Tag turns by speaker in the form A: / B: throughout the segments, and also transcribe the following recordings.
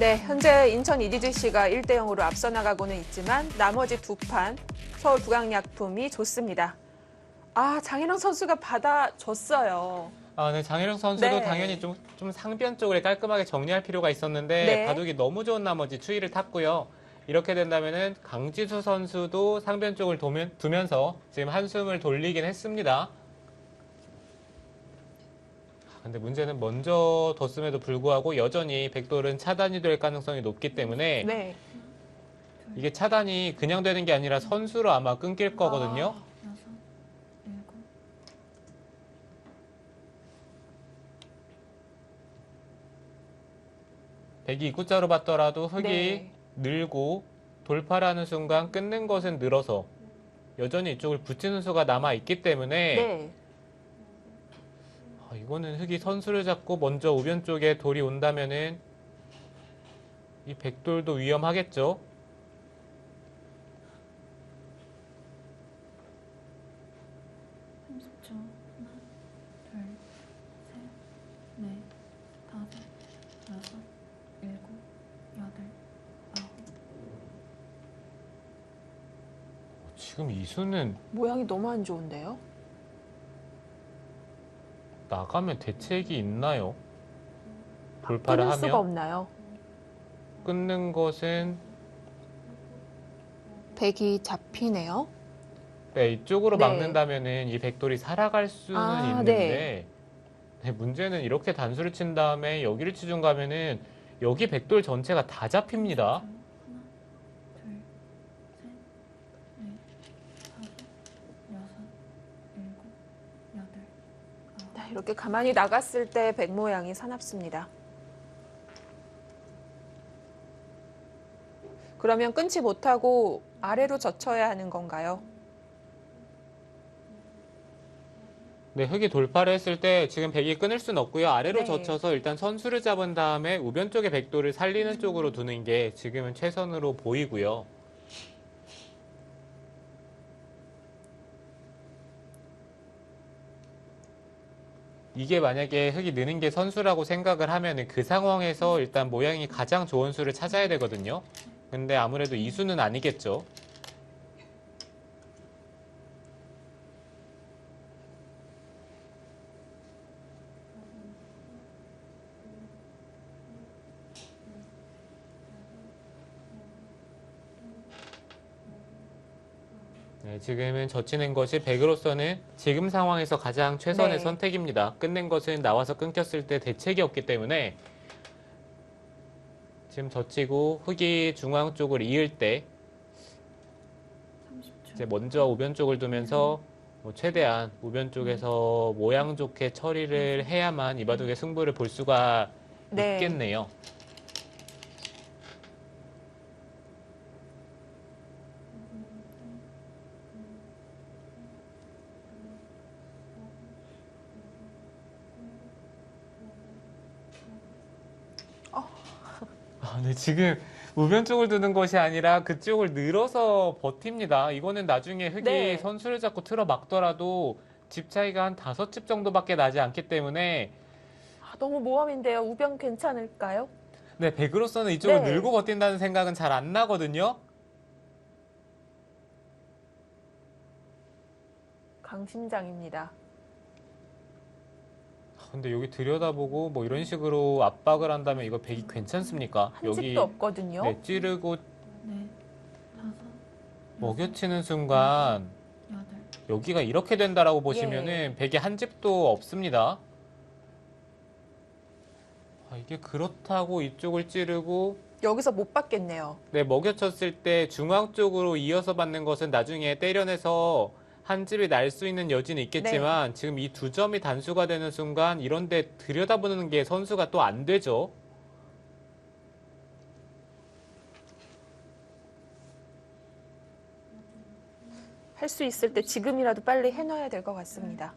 A: 네, 현재 인천 EDGC가 1대 0으로 앞서 나가고는 있지만 나머지 두 판 서울 부강약품이 좋습니다. 아, 장인영 선수가 받아줬어요.
B: 네, 장혜령 선수도
A: 네.
B: 당연히 좀 상변 쪽을 깔끔하게 정리할 필요가 있었는데
A: 네.
B: 바둑이 너무 좋은 나머지 추이를 탔고요. 이렇게 된다면은 강지수 선수도 상변 쪽을 두면서 지금 한숨을 돌리긴 했습니다. 근데 문제는 먼저 뒀음에도 불구하고 여전히 백돌은 차단이 될 가능성이 높기 때문에
A: 네.
B: 이게 차단이 그냥 되는 게 아니라 선수로 아마 끊길 거거든요. 백이 입구자로 봤더라도 흙이
A: 네.
B: 늘고 돌파라는 순간 끊는 것은 늘어서 여전히 이쪽을 붙이는 수가 남아있기 때문에
A: 네.
B: 이거는 흙이 선수를 잡고 먼저 우변 쪽에 돌이 온다면은 이 백돌도 위험하겠죠. 지금 이 수는
A: 모양이 너무 안 좋은데요?
B: 나가면 대책이 있나요? 돌파를
A: 끊을
B: 하면
A: 수가 없나요?
B: 끊는 것은
A: 백이 잡히네요.
B: 네, 이쪽으로
A: 네.
B: 막는다면은 이 백돌이 살아갈 수는
A: 아,
B: 있는데 네, 문제는 이렇게 단수를 친 다음에 여기를 치중 가면은 여기 백돌 전체가 다 잡힙니다.
A: 이렇게 가만히 나갔을 때 백 모양이 사납습니다. 그러면 끊지 못하고 아래로 젖혀야 하는 건가요?
B: 네, 흙이 돌파를 했을 때 지금 백이 끊을 수는 없고요. 아래로
A: 네.
B: 젖혀서 일단 선수를 잡은 다음에 우변 쪽의 백돌을 살리는 쪽으로 두는 게 지금은 최선으로 보이고요. 이게 만약에 흙이 느는 게 선수라고 생각을 하면은 그 상황에서 일단 모양이 가장 좋은 수를 찾아야 되거든요. 근데 아무래도 이 수는 아니겠죠. 네, 지금은 젖히는 것이 백으로서는 지금 상황에서 가장 최선의
A: 네.
B: 선택입니다. 끊는 것은 나와서 끊겼을 때 대책이 없기 때문에 지금 젖히고 흙이 중앙 쪽을 이을 때 이제 먼저 우변 쪽을 두면서 최대한 우변 쪽에서 모양 좋게 처리를 해야만 이 바둑의 승부를 볼 수가
A: 네.
B: 있겠네요. 네, 지금 우변 쪽을 두는 것이 아니라 그쪽을 늘어서 버팁니다. 이거는 나중에 흙이
A: 네.
B: 선수를 잡고 틀어 막더라도 집 차이가 한 5집 정도밖에 나지 않기 때문에
A: 너무 모험인데요. 우변 괜찮을까요?
B: 네, 백으로서는 이쪽을
A: 네.
B: 늘고 버틴다는 생각은 잘 안 나거든요.
A: 강심장입니다.
B: 근데 여기 들여다보고 뭐 이런 식으로 압박을 한다면 이거 백이 괜찮습니까?
A: 한
B: 여기
A: 집도 없거든요.
B: 네, 찌르고 먹여치는 순간 여기가 이렇게 된다라고 보시면은 백이 한 집도 없습니다. 이게 그렇다고 이쪽을 찌르고
A: 여기서 못 받겠네요.
B: 네, 먹여쳤을 때 중앙 쪽으로 이어서 받는 것은 나중에 때려내서 한 집이 날 수 있는 여지는 있겠지만 지금 이 두 점이 단수가 되는 순간 이런데 들여다보는 게 선수가 또 안 되죠.
A: 할 수 있을 때 지금이라도 빨리 해놔야 될 것 같습니다.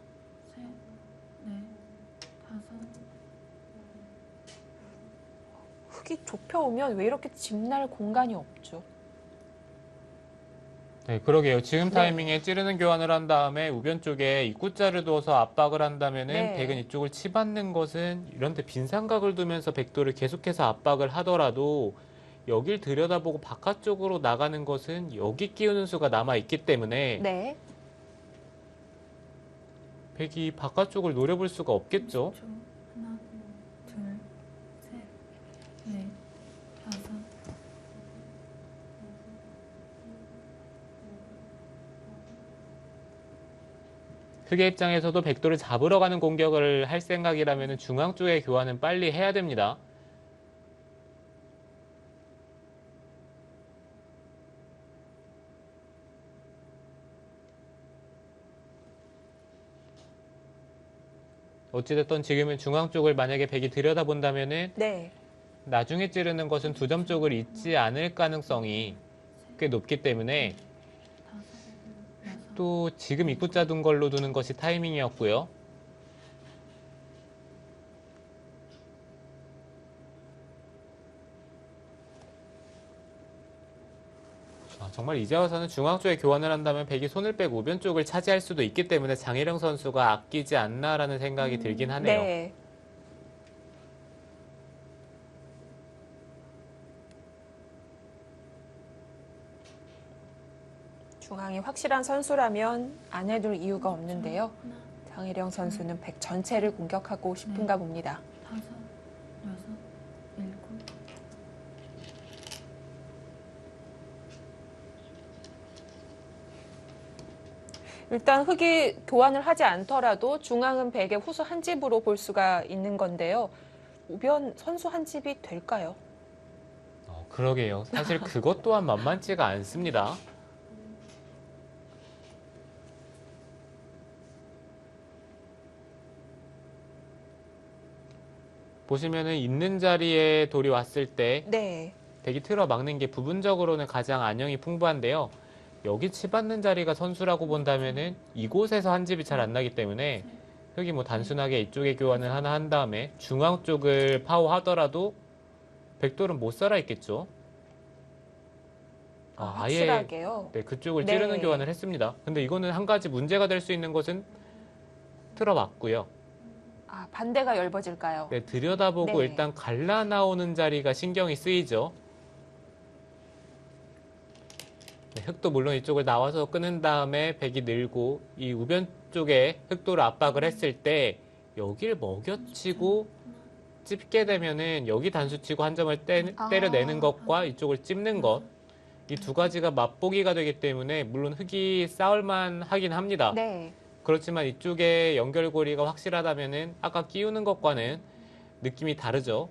A: 흙이 좁혀오면 왜 이렇게 집 날 공간이 없죠?
B: 네, 그러게요. 지금 타이밍에 찌르는 교환을 한 다음에 우변 쪽에 입구자를 두어서 압박을 한다면은
A: 네.
B: 백은 이쪽을 치받는 것은 이런데 빈 삼각을 두면서 백도를 계속해서 압박을 하더라도 여길 들여다보고 바깥쪽으로 나가는 것은 여기 끼우는 수가 남아있기 때문에
A: 네.
B: 백이 바깥쪽을 노려볼 수가 없겠죠.
C: 하나, 둘, 셋, 넷, 다섯.
B: 흑의 입장에서도 백도를 잡으러 가는 공격을 할 생각이라면 중앙 쪽의 교환은 빨리 해야 됩니다. 어찌됐든 지금은 중앙 쪽을 만약에 백이 들여다본다면은
A: 네.
B: 나중에 찌르는 것은 두 점 쪽을 잊지 않을 가능성이 꽤 높기 때문에
C: 다섯, 여섯.
B: 또 지금 입구자 둔 걸로 두는 것이 타이밍이었고요. 정말 이제 와서는 중앙 쪽에 교환을 한다면 백이 손을 빼고 우변 쪽을 차지할 수도 있기 때문에 장혜령 선수가 아끼지 않나라는 생각이 들긴 하네요.
A: 네. 중앙이 확실한 선수라면 안 해둘 이유가 없는데요.
C: 하나,
A: 장혜령 선수는 백 전체를 공격하고 싶은가 봅니다.
C: 다섯, 여섯, 일곱.
A: 일단 흑이 교환을 하지 않더라도 중앙은 백의 후수 한 집으로 볼 수가 있는 건데요. 우변 선수 한 집이 될까요?
B: 그러게요. 사실 그것 또한 만만치가 않습니다. 보시면은 있는 자리에 돌이 왔을 때
A: 네.
B: 백이 틀어 막는 게 부분적으로는 가장 안형이 풍부한데요. 여기 치받는 자리가 선수라고 본다면은 이곳에서 한 집이 잘 안 나기 때문에 흑이 뭐 단순하게 이쪽에 교환을 하나 한 다음에 중앙 쪽을 파워하더라도 백돌은 못 살아 있겠죠. 아예
A: 확실하게요.
B: 네, 그쪽을
A: 네.
B: 찌르는 교환을 했습니다. 근데 이거는 한 가지 문제가 될 수 있는 것은 틀어 막고요.
A: 반대가 엷어질까요?
B: 네, 들여다보고
A: 네.
B: 일단 갈라 나오는 자리가 신경이 쓰이죠. 네, 흑도 물론 이쪽을 나와서 끄는 다음에 백이 늘고 이 우변 쪽에 흑도를 압박을 했을 때 여길 먹여치고 찝게 되면은 여기 단수치고 한 점을 때려내는 것과 이쪽을 찝는 것, 이 두 가지가 맛보기가 되기 때문에 물론 흑이 싸울만 하긴 합니다.
A: 네.
B: 그렇지만 이쪽에 연결고리가 확실하다면은 아까 끼우는 것과는 느낌이 다르죠.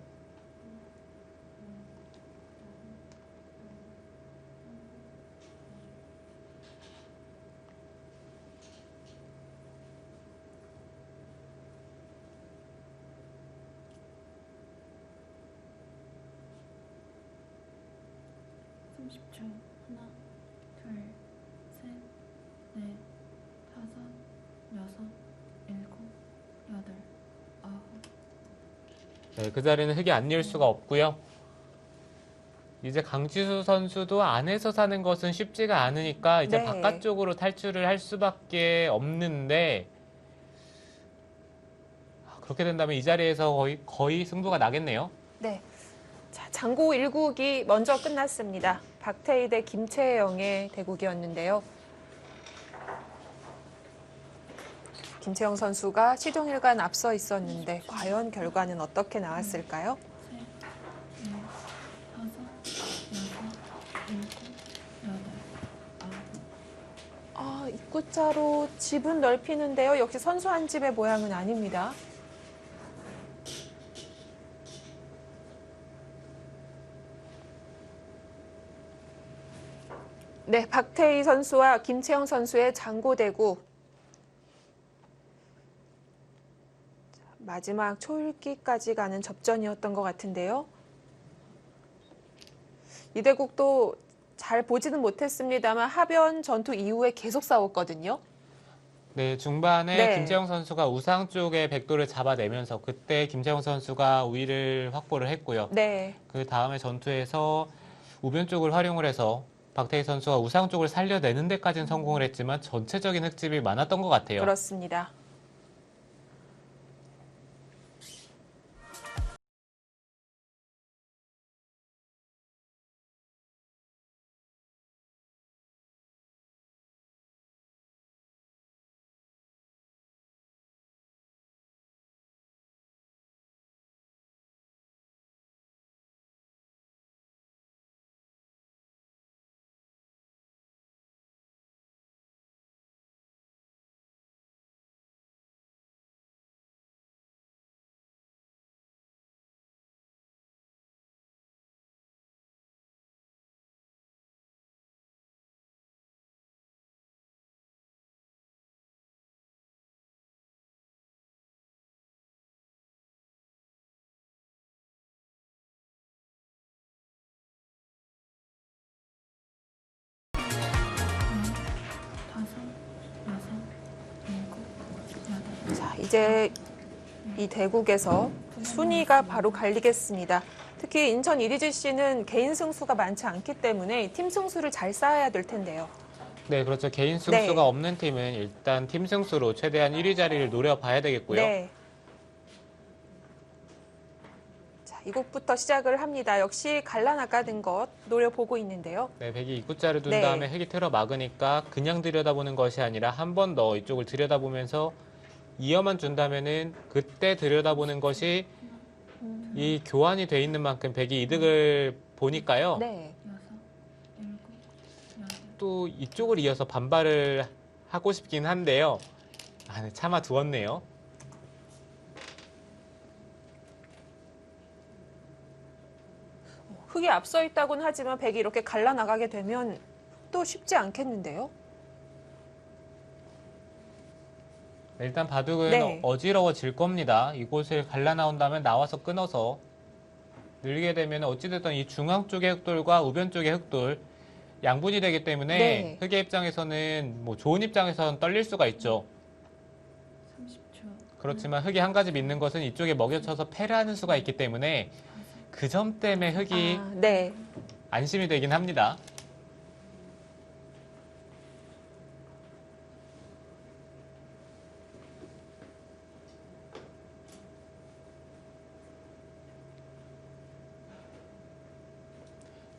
C: 삼십 초. 하나, 둘, 셋, 넷, 다섯, 여섯, 일곱, 여덟, 아홉.
B: 네, 그 자리는 흑이 안 열 수가 없고요. 이제 강지수 선수도 안에서 사는 것은 쉽지가 않으니까 이제
A: 네.
B: 바깥쪽으로 탈출을 할 수밖에 없는데 그렇게 된다면 이 자리에서 거의 승부가 나겠네요.
A: 네. 자, 장고 1국이 먼저 끝났습니다. 박태희 대 김채영의 대국이었는데요. 김채영 선수가 시종일관 앞서 있었는데 과연 결과는 어떻게 나왔을까요?
C: 셋, 넷, 다섯, 여섯, 일곱, 여덟, 아홉.
A: 입구자로 집은 넓히는데요. 역시 선수 한 집의 모양은 아닙니다. 네, 박태희 선수와 김채영 선수의 장고대구. 마지막 초읽기까지 가는 접전이었던 것 같은데요. 이 대국도 잘 보지는 못했습니다만 하변 전투 이후에 계속 싸웠거든요.
B: 네, 중반에
A: 네.
B: 김재영 선수가 우상 쪽에 백도를 잡아내면서 그때 김재영 선수가 우위를 확보를 했고요.
A: 네.
B: 그 다음에 전투에서 우변 쪽을 활용을 해서 박태희 선수가 우상 쪽을 살려내는 데까지는 성공을 했지만 전체적인 흙집이 많았던 것 같아요.
A: 그렇습니다.
C: 다섯, 여섯, 일곱, 여덟.
A: 자, 이제 이 대국에서 순위가 바로 갈리겠습니다. 특히 인천 EDGC는 개인 승수가 많지 않기 때문에 팀 승수를 잘 쌓아야 될 텐데요.
B: 네, 그렇죠. 개인 승수가
A: 네.
B: 없는 팀은 일단 팀 승수로 최대한 1위 자리를 노려봐야 되겠고요.
A: 네. 자, 이곳부터 시작을 합니다. 역시 갈라나가는 것 노려보고 있는데요.
B: 네, 백이 입구자를 둔
A: 네.
B: 다음에 흙이 틀어 막으니까 그냥 들여다보는 것이 아니라 한 번 더 이쪽을 들여다보면서 이어만 준다면은 그때 들여다보는 것이 이 교환이 돼 있는 만큼 백이 이득을 보니까요.
A: 네.
C: 여섯, 일곱, 여덟.
B: 또 이쪽을 이어서 반발을 하고 싶긴 한데요. 아, 네, 차마 두었네요.
A: 흙이 앞서 있다고는 하지만 백이 이렇게 갈라나가게 되면 또 쉽지 않겠는데요.
B: 네, 일단 바둑은
A: 네.
B: 어지러워질 겁니다. 이곳을 갈라 나온다면 나와서 끊어서 늘게 되면 어찌됐든 이 중앙 쪽의 흑돌과 우변 쪽의 흑돌 양분이 되기 때문에
A: 네.
B: 흑의 입장에서는 뭐 좋은 입장에서는 떨릴 수가 있죠.
C: 30초.
B: 그렇지만 흑이 한 가지 믿는 것은 이쪽에 먹여쳐서 패를 하는 수가 있기 때문에 그 점 때문에 흑이
A: 아, 네.
B: 안심이 되긴 합니다.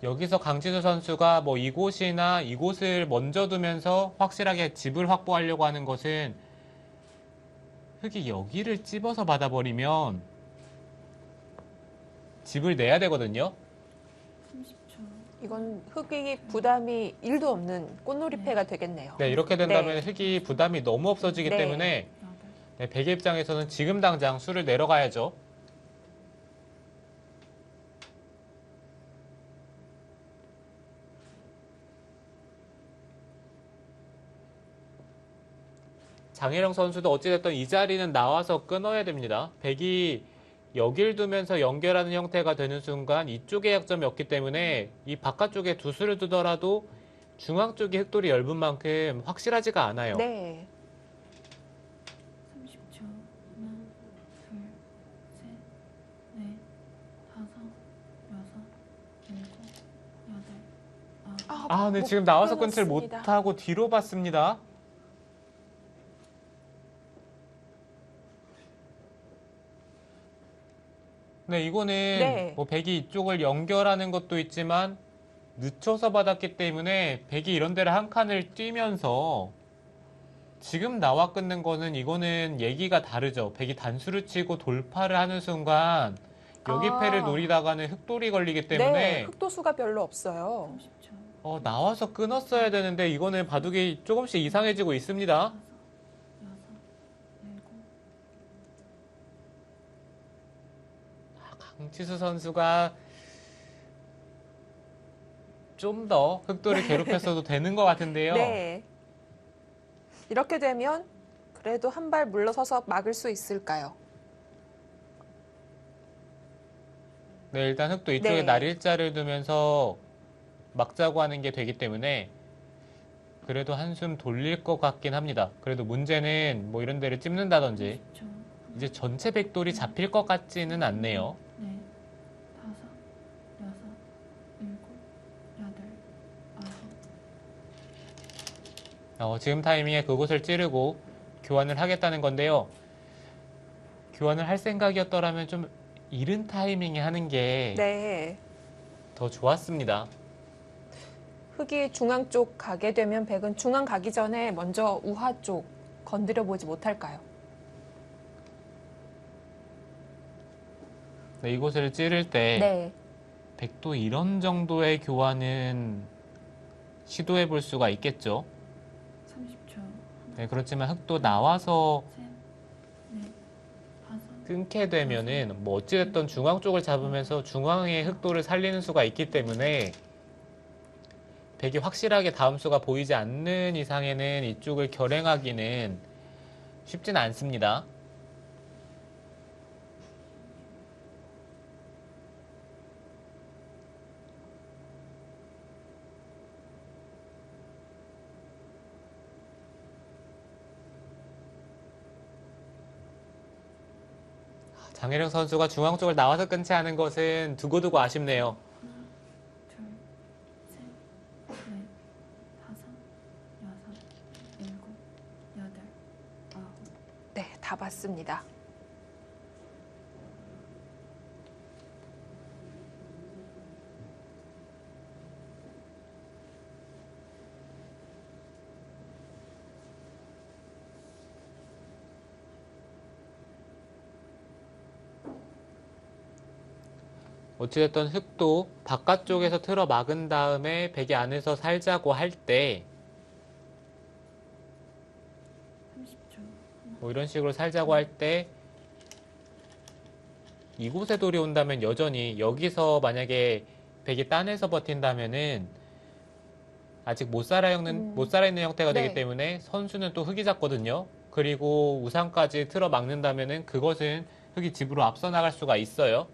B: 여기서 강진우 선수가 뭐 이곳이나 이곳을 먼저 두면서 확실하게 집을 확보하려고 하는 것은 흙이 여기를 찝어서 받아버리면 집을 내야 되거든요.
C: 30초.
A: 이건 흙이 부담이 1도 없는 꽃놀이패가 되겠네요.
B: 네, 이렇게 된다면
A: 네.
B: 흙이 부담이 너무 없어지기
A: 네.
B: 때문에
C: 여덟.
B: 네, 백의 입장에서는 지금 당장 수를 내려가야죠. 장혜령 선수도 어찌됐든 이 자리는 나와서 끊어야 됩니다. 백이 여길 두면서 연결하는 형태가 되는 순간 이쪽에 약점이 없기 때문에 이 바깥쪽에 두 수를 두더라도 중앙 쪽이 흑돌이 얇은 만큼 확실하지가 않아요.
A: 네.
C: 30초. 하나, 둘, 셋, 넷, 다섯, 여섯, 일곱, 여덟, 아홉.
B: 아, 네,
A: 못
B: 지금 나와서 끊지를
A: 끊었습니다.
B: 못하고 뒤로 봤습니다. 네, 이거는
A: 네.
B: 뭐 백이 이쪽을 연결하는 것도 있지만 늦춰서 받았기 때문에 백이 이런 데를 한 칸을 뛰면서 지금 나와 끊는 거는 이거는 얘기가 다르죠. 백이 단수를 치고 돌파를 하는 순간 여기
A: 아.
B: 패를 노리다가는 흑돌이 걸리기 때문에
A: 네, 흑도수가 별로 없어요.
C: 30초.
B: 나와서 끊었어야 되는데 이거는 바둑이 조금씩 이상해지고 있습니다.
C: 다섯, 여섯, 일곱.
B: 강치수 선수가 좀 더 흑돌을 괴롭혔어도 되는 것 같은데요.
A: 네. 이렇게 되면 그래도 한 발 물러서서 막을 수 있을까요?
B: 네, 일단 흑도 이쪽에
A: 네.
B: 날일자를 두면서 막자고 하는 게 되기 때문에 그래도 한숨 돌릴 것 같긴 합니다. 그래도 문제는 뭐 이런 데를 찝는다든지
C: 30초.
B: 이제 전체 백돌이 잡힐 것 같지는 않네요.
C: 넷, 다섯, 여섯, 일곱, 여덟, 아홉,
B: 지금 타이밍에 그곳을 찌르고 교환을 하겠다는 건데요. 교환을 할 생각이었더라면 좀 이른 타이밍에 하는 게
A: 네.
B: 더 좋았습니다.
A: 흑이 중앙 쪽 가게 되면 백은 중앙 가기 전에 먼저 우하 쪽 건드려 보지 못할까요?
B: 네, 이곳을 찌를 때
A: 네.
B: 백도 이런 정도의 교환은 시도해 볼 수가 있겠죠.
C: 30초.
B: 네, 그렇지만 흑도 나와서
C: 셋, 넷, 다섯.
B: 끊게 되면은 뭐 어찌됐든 중앙 쪽을 잡으면서 중앙의 흑도를 살리는 수가 있기 때문에 백이 확실하게 다음 수가 보이지 않는 이상에는 이쪽을 결행하기는 쉽진 않습니다. 장혜령 선수가 중앙 쪽을 나와서 끊지 않은 것은 두고두고 아쉽네요.
C: 하나, 둘, 셋, 넷, 다섯, 여섯, 일곱, 여덟, 아홉.
A: 네, 다 봤습니다.
B: 어찌됐든 흑도 바깥쪽에서 틀어 막은 다음에 백이 안에서 살자고 할 때
C: 30초. 하나,
B: 뭐 이런 식으로 살자고 할 때 이곳에 돌이 온다면 여전히 여기서 만약에 백이 딴에서 버틴다면은 아직 못 살아있는 형태가
A: 네.
B: 되기 때문에 선수는 또 흑이 잡거든요. 그리고 우상까지 틀어 막는다면은 그것은 흑이 집으로 앞서 나갈 수가 있어요.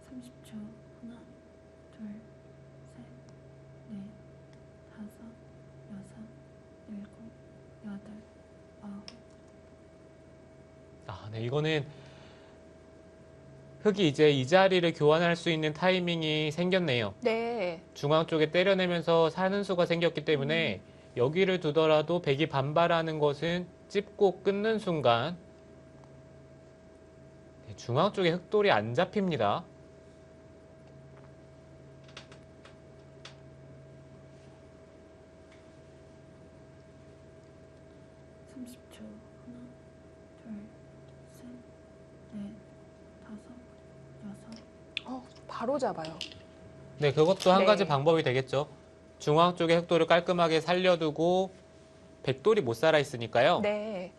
C: 삼십 초. 하나, 둘, 셋, 넷, 다섯, 여섯, 일곱, 여덟, 아홉.
B: 네, 이거는 흑이 이제 이 자리를 교환할 수 있는 타이밍이 생겼네요.
A: 네.
B: 중앙 쪽에 때려내면서 사는 수가 생겼기 때문에 여기를 두더라도 백이 반발하는 것은 찝고 끊는 순간 중앙 쪽에 흑돌이 안 잡힙니다.
C: 30초. 하나, 둘, 셋, 넷, 다섯, 여섯.
A: 바로 잡아요.
B: 네, 그것도 한
A: 네.
B: 가지 방법이 되겠죠. 중앙 쪽에 흑돌을 깔끔하게 살려두고 백돌이 못 살아 있으니까요.
A: 네.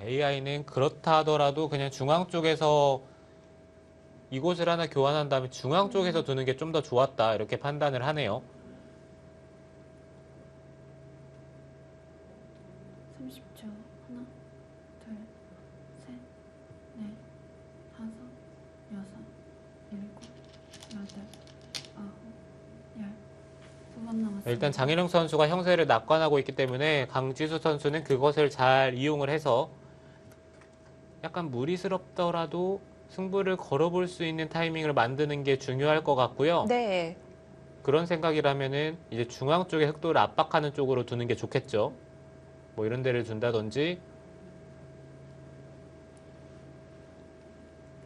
B: AI는 그렇다 하더라도 그냥 중앙 쪽에서 이곳을 하나 교환한 다음에 중앙 쪽에서 두는 게 좀 더 좋았다 이렇게 판단을 하네요.
C: 30초. 하나, 둘, 셋, 넷, 다섯, 여섯, 일곱, 여덟, 아홉, 열. 두 번 남았습니다.
B: 일단 장희령 선수가 형세를 낙관하고 있기 때문에 강지수 선수는 그것을 잘 이용을 해서 약간 무리스럽더라도 승부를 걸어볼 수 있는 타이밍을 만드는 게 중요할 것 같고요.
A: 네.
B: 그런 생각이라면은 이제 중앙 쪽에 흑돌을 압박하는 쪽으로 두는 게 좋겠죠. 뭐 이런 데를 둔다든지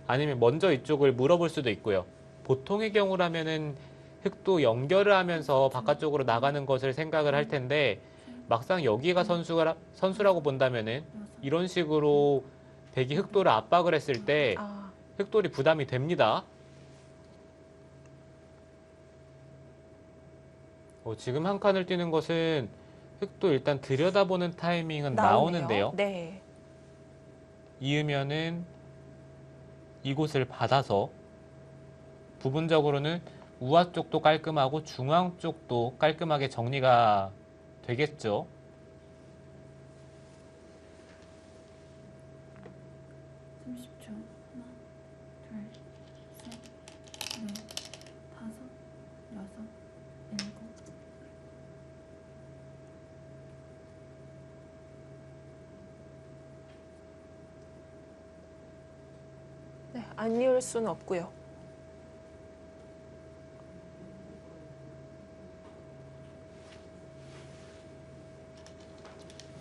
B: 아니면 먼저 이쪽을 물어볼 수도 있고요. 보통의 경우라면은 흑도 연결을 하면서 바깥쪽으로 나가는 것을 생각을 할 텐데 막상 여기가 선수라고 본다면은 이런 식으로 백이 흑돌을 압박을 했을 때 흑돌이 부담이 됩니다. 지금 한 칸을 뛰는 것은 흑도 일단 들여다보는 타이밍은 나오는데요.
A: 네.
B: 이으면은 이곳을 받아서 부분적으로는 우하 쪽도 깔끔하고 중앙 쪽도 깔끔하게 정리가 되겠죠.
C: 30초. 하나, 둘, 셋, 넷, 다섯, 여섯, 일곱,
A: 아닐 수는 없고요.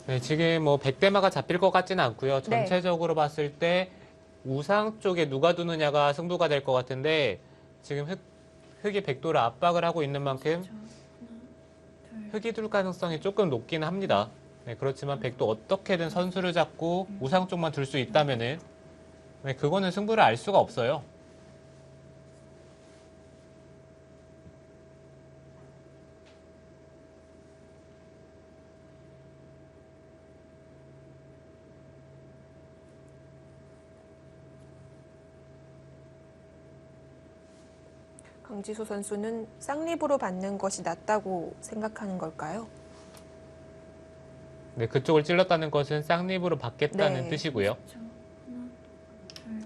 B: 네, 지금 뭐 100대마가 잡힐 것 같지는 않고요.
A: 네.
B: 전체적으로 봤을 때 우상 쪽에 누가 두느냐가 승부가 될 것 같은데 지금 흑이 백도를 압박을 하고 있는 만큼
C: 30초. 하나, 둘,
B: 흑이 둘 가능성이 조금 높긴 합니다. 네, 그렇지만 백도 어떻게든 선수를 잡고 우상 쪽만 둘 수 있다면은 네, 그거는 승부를 알 수가 없어요.
A: 강지수 선수는 쌍립으로 받는 것이 낫다고 생각하는 걸까요?
B: 네, 그쪽을 찔렀다는 것은 쌍립으로 받겠다는
A: 네.
B: 뜻이고요.
C: 30초. 하나, 둘,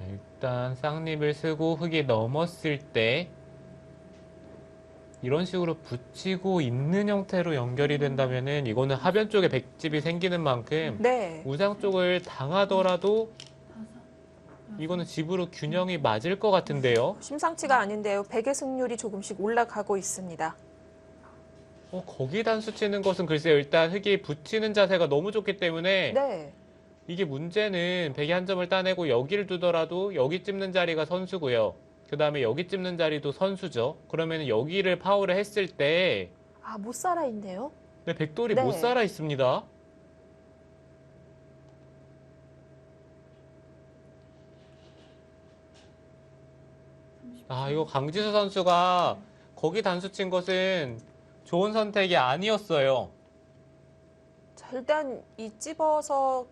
B: 일단 쌍립을 쓰고 흙이 넘었을 때 이런 식으로 붙이고 있는 형태로 연결이 된다면은 이거는 하변 쪽에 백집이 생기는 만큼
A: 네.
B: 우상 쪽을 당하더라도
C: 다섯, 여섯,
B: 이거는 집으로 균형이 맞을 것 같은데요.
A: 심상치가 아닌데요. 백의 승률이 조금씩 올라가고 있습니다.
B: 거기 단수 치는 것은 글쎄요. 일단 흙이 붙이는 자세가 너무 좋기 때문에
A: 네.
B: 이게 문제는 백이 한 점을 따내고 여기를 두더라도 여기 찝는 자리가 선수고요. 그 다음에 여기 찝는 자리도 선수죠. 그러면 여기를 파울을 했을 때
A: 아, 못 살아 있네요.
B: 네, 백돌이
A: 네.
B: 못 살아 있습니다. 아, 이거 강지수 선수가 거기 단수 친 것은 좋은 선택이 아니었어요.
A: 자, 일단 이 찝어서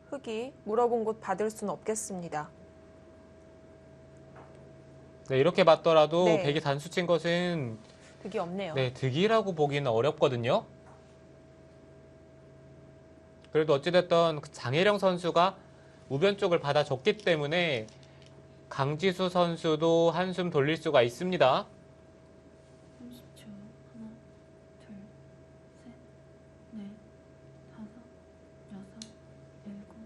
A: 흙이 물어본 곳 받을 수는 없겠습니다.
B: 네, 이렇게 봤더라도
A: 네.
B: 백이 단수 친 것은
A: 득이 없네요.
B: 네, 득이라고 보기는 어렵거든요. 그래도 어찌됐든 장혜령 선수가 우변 쪽을 받아줬기 때문에 강지수 선수도 한숨 돌릴 수가 있습니다.
C: 30초. 하나, 둘, 셋, 넷, 다섯, 여섯, 일곱.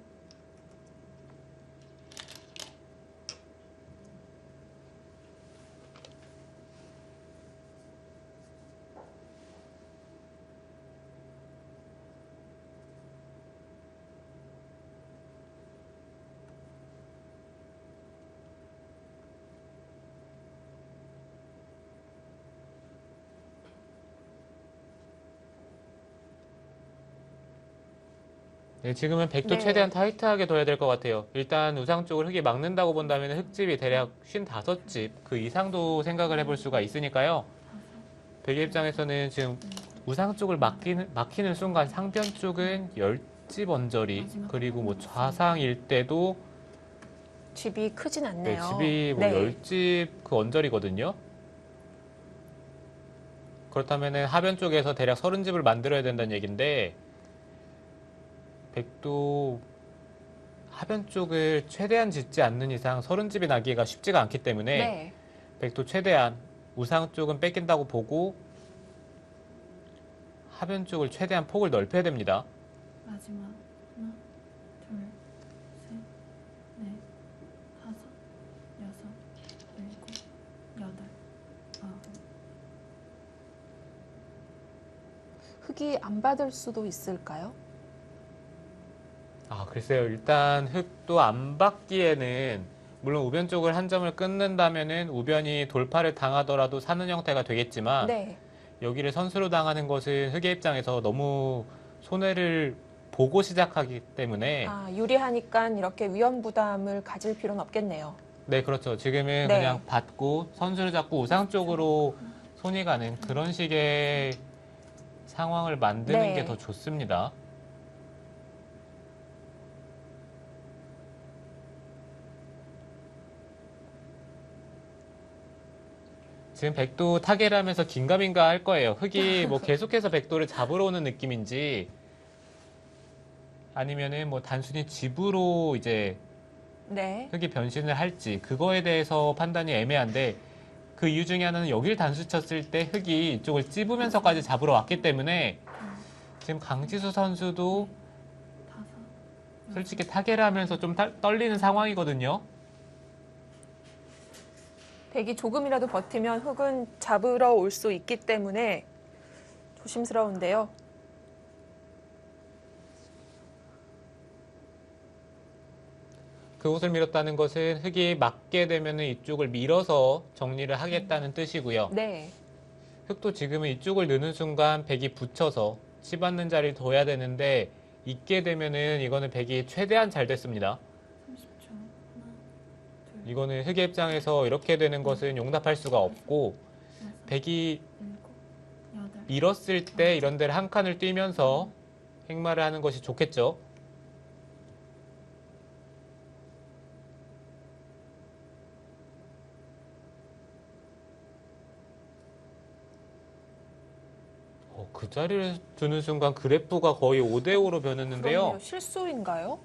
B: 네, 지금은 백도
A: 네.
B: 최대한 타이트하게 둬야 될 것 같아요. 일단 우상 쪽을 흙이 막는다고 본다면 흙집이 대략 55집 그 이상도 생각을 해볼 수가 있으니까요. 백의 입장에서는 지금 우상 쪽을 막히는 순간 상변 쪽은 10집 언저리 그리고 뭐 좌상일 때도
A: 집이 크진
B: 네,
A: 않네요.
B: 집이 뭐
A: 네.
B: 10집 그 언저리거든요. 그렇다면 하변 쪽에서 대략 30집을 만들어야 된다는 얘기인데 백도 하변 쪽을 최대한 짓지 않는 이상 30집이 나기가 쉽지가 않기 때문에
A: 네.
B: 백도 최대한 우상 쪽은 뺏긴다고 보고 하변 쪽을 최대한 폭을 넓혀야 됩니다.
C: 마지막. 하나, 둘, 셋, 넷, 다섯, 여섯, 일곱, 여덟, 아홉.
A: 흙이 안 받을 수도 있을까요?
B: 아, 글쎄요. 일단 흙도 안 받기에는 물론 우변 쪽을 한 점을 끊는다면은 우변이 돌파를 당하더라도 사는 형태가 되겠지만
A: 네.
B: 여기를 선수로 당하는 것은 흙의 입장에서 너무 손해를 보고 시작하기 때문에
A: 아, 유리하니까 이렇게 위험 부담을 가질 필요는 없겠네요.
B: 네, 그렇죠. 지금은
A: 네.
B: 그냥 받고 선수를 잡고 우상 쪽으로 손이 가는 그런 식의 상황을 만드는
A: 네.
B: 게 더 좋습니다. 지금 백도 타계를 하면서 긴가민가 할 거예요. 흙이 뭐 계속해서 백도를 잡으러 오는 느낌인지 아니면은 뭐 단순히 집으로 이제
A: 네.
B: 흙이 변신을 할지 그거에 대해서 판단이 애매한데 그 이유 중에 하나는 여기를 단수 쳤을 때 흙이 이쪽을 찝으면서까지 잡으러 왔기 때문에 지금 강지수 선수도
C: 다섯,
B: 솔직히 타계를 하면서 좀 떨리는 상황이거든요.
A: 백이 조금이라도 버티면 흙은 잡으러 올 수 있기 때문에 조심스러운데요.
B: 그곳을 밀었다는 것은 흙이 맞게 되면 이쪽을 밀어서 정리를 하겠다는 뜻이고요.
A: 네.
B: 흙도 지금은 이쪽을 넣는 순간 백이 붙여서 치받는 자리를 둬야 되는데 있게 되면은 이거는 백이 최대한 잘 됐습니다.
C: 30초. 하나, 둘,
B: 이거는 흙의 입장에서 이렇게 되는 것은 용납할 수가 없고
C: 여섯,
B: 백이
C: 일곱, 여덟.
B: 밀었을 때 이런 데를 한 칸을 뛰면서 행마를 하는 것이 좋겠죠. 그 자리를 두는 순간 그래프가 거의 5대5로 변했는데요.
A: 그러네요. 실수인가요?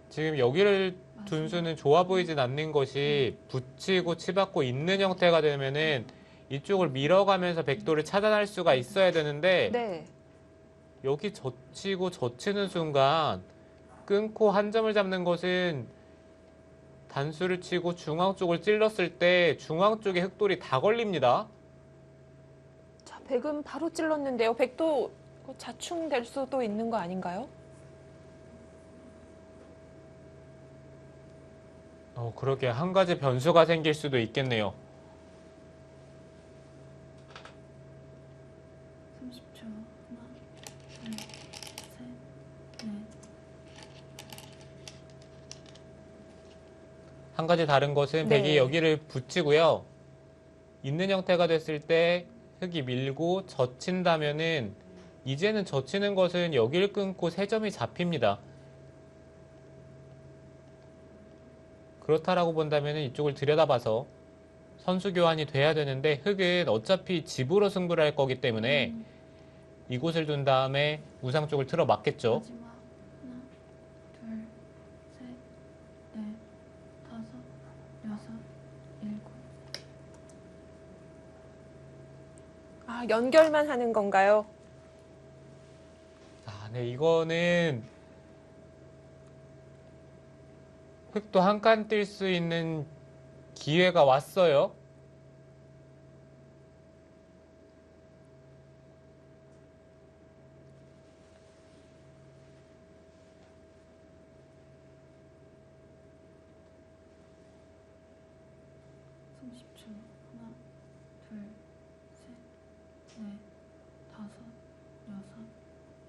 B: 지금 여기를 둔 수는 좋아 보이진 않는 것이 붙이고 치받고 있는 형태가 되면은 이쪽을 밀어가면서 백도를 차단할 수가 있어야 되는데
A: 네.
B: 여기 젖히고 젖히는 순간 끊고 한 점을 잡는 것은 단수를 치고 중앙 쪽을 찔렀을 때 중앙 쪽에 흑돌이 다 걸립니다.
A: 자, 백은 바로 찔렀는데요. 백도 자충될 수도 있는 거 아닌가요?
B: 그러게 한 가지 변수가 생길 수도 있겠네요.
C: 30초. 하나, 둘, 셋, 넷.
B: 한 가지 다른 것은 백이
A: 네.
B: 여기를 붙이고요. 있는 형태가 됐을 때 흙이 밀고 젖힌다면은 이제는 젖히는 것은 여기를 끊고 세 점이 잡힙니다. 그렇다라고 본다면 이쪽을 들여다봐서 선수 교환이 돼야 되는데 흙은 어차피 집으로 승부를 할 거기 때문에 이곳을 둔 다음에 우상 쪽을 틀어 막겠죠.
C: 마지막. 하나, 둘, 셋, 넷, 다섯, 여섯, 일곱.
A: 아, 연결만 하는 건가요?
B: 네, 이거는 흙도 한 칸 뛸 수 있는 기회가 왔어요.
C: 하나, 둘, 셋, 넷, 다섯, 여섯,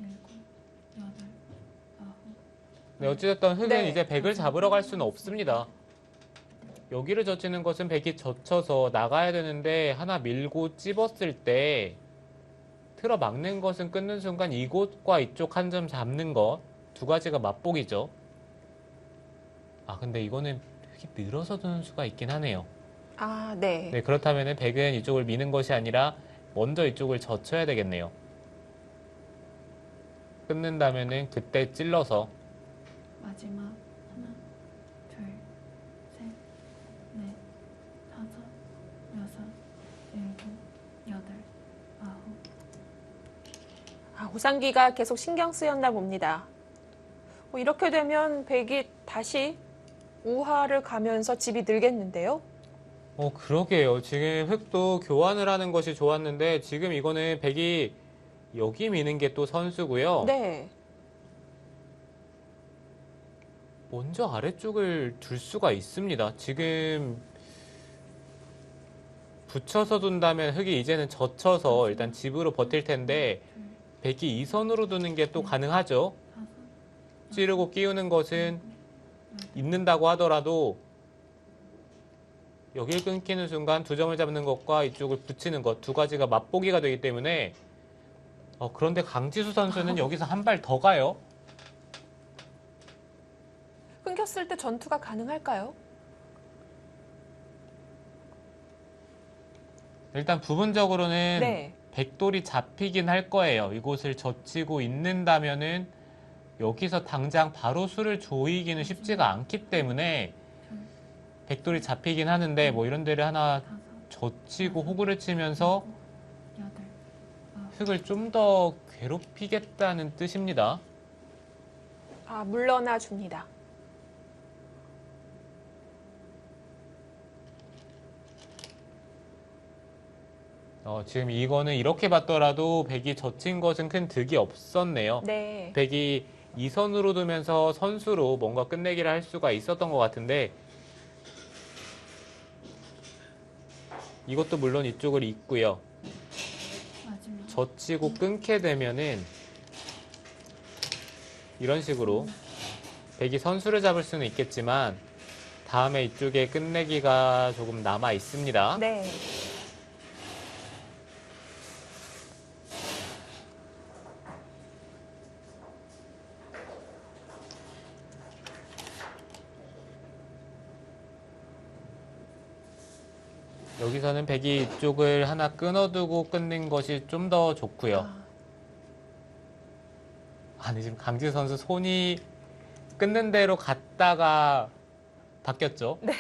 C: 일곱, 여덟, 아홉.
B: 네, 어찌됐든 흙은
A: 네.
B: 이제 백을 잡으러 갈 수는 없습니다. 여기를 젖히는 것은 백이 젖혀서 나가야 되는데 하나 밀고 찝었을 때 틀어 막는 것은 끊는 순간 이곳과 이쪽 한 점 잡는 것 두 가지가 맛보기죠. 근데 이거는 흙이 늘어서 두는 수가 있긴 하네요.
A: 아, 네.
B: 네, 그렇다면 백은 이쪽을 미는 것이 아니라 먼저 이쪽을 젖혀야 되겠네요. 끊는다면 그때 찔러서
C: 마지막. 하나, 둘, 셋, 넷, 다섯, 여섯, 일곱, 여덟, 아홉.
A: 아, 우상기가 계속 신경 쓰였나 봅니다. 이렇게 되면 백이 다시 우하를 가면서 집이 늘겠는데요?
B: 그러게요. 지금 흙도 교환을 하는 것이 좋았는데 지금 이거는 백이 여기 미는 게 또 선수고요.
A: 네.
B: 먼저 아래쪽을 둘 수가 있습니다. 지금 붙여서 둔다면 흙이 이제는 젖혀서 일단 집으로 버틸 텐데 백이 이 선으로 두는 게 또 가능하죠.
C: 다섯,
B: 찌르고 끼우는 것은 있는다고 하더라도 여길 끊기는 순간 두 점을 잡는 것과 이쪽을 붙이는 것 두 가지가 맛보기가 되기 때문에 그런데 강지수 선수는 여기서 한 발 더 가요.
A: 끊겼을 때 전투가 가능할까요?
B: 일단 부분적으로는
A: 네.
B: 백돌이 잡히긴 할 거예요. 이곳을 젖히고 있는다면은 여기서 당장 바로 수를 조이기는 쉽지가 않기 때문에 백돌이 잡히긴 하는데 뭐 이런 데를 하나 젖히고 호구를 치면서
C: 여덟, 아홉,
B: 흙을 좀 더 괴롭히겠다는 뜻입니다.
A: 아, 물러나 줍니다.
B: 지금 이거는 이렇게 봤더라도 백이 젖힌 것은 큰 득이 없었네요.
A: 네.
B: 백이 2선으로 두면서 선수로 뭔가 끝내기를 할 수가 있었던 것 같은데 이것도 물론 이쪽을 잇고요.
C: 마지막.
B: 젖히고 끊게 되면은 이런 식으로 백이 선수를 잡을 수는 있겠지만 다음에 이쪽에 끝내기가 조금 남아 있습니다.
A: 네.
B: 여기서는 백이 이쪽을 하나 끊어두고 끊는 것이 좀 더 좋고요.
A: 아,
B: 아니 지금 강지 선수 손이 끊는 대로 갔다가 바뀌었죠.
A: 네.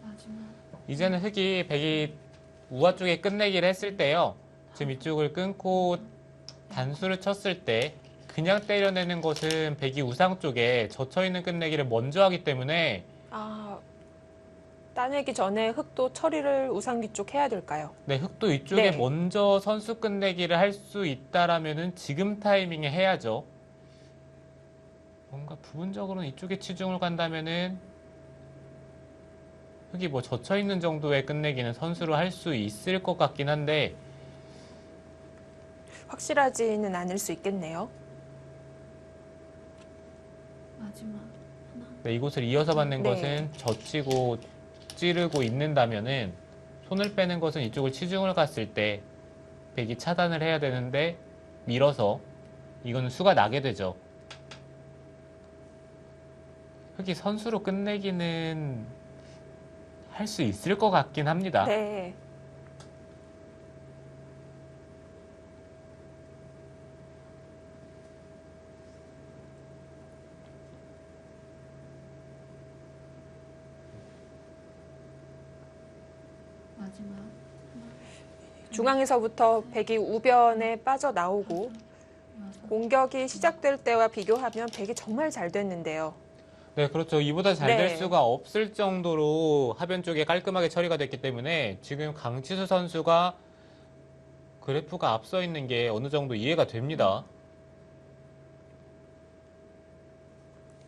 C: 마지막.
B: 이제는 흙이 백이 우아 쪽에 끝내기를 했을 때요. 지금 이쪽을 끊고 단수를 쳤을 때 그냥 때려내는 것은 백이 우상 쪽에 젖혀있는 끝내기를 먼저 하기 때문에
A: 아, 따내기 전에 흙도 처리를 우상기 쪽 해야 될까요?
B: 네, 흙도 이쪽에
A: 네.
B: 먼저 선수 끝내기를 할 수 있다라면은 지금 타이밍에 해야죠. 뭔가 부분적으로는 이쪽에 치중을 간다면은 흙이 뭐 젖혀있는 정도의 끝내기는 선수로 할 수 있을 것 같긴 한데
A: 확실하지는 않을 수 있겠네요.
C: 마지막. 하나.
B: 네, 이곳을 이어서 받는
A: 네.
B: 것은 젖히고 찌르고 있는다면은 손을 빼는 것은 이쪽을 치중을 갔을 때 백이 차단을 해야 되는데 밀어서 이거는 수가 나게 되죠. 흙이 선수로 끝내기는 할 수 있을 것 같긴 합니다.
A: 네.
C: 마지막. 하나.
A: 중앙에서부터 백이 우변에 빠져나오고
C: 여섯.
A: 공격이 시작될 때와 비교하면 백이 정말 잘 됐는데요.
B: 네, 그렇죠. 이보다 잘 될
A: 네.
B: 수가 없을 정도로 하변 쪽에 깔끔하게 처리가 됐기 때문에 지금 강치수 선수가 그래프가 앞서 있는 게 어느 정도 이해가 됩니다.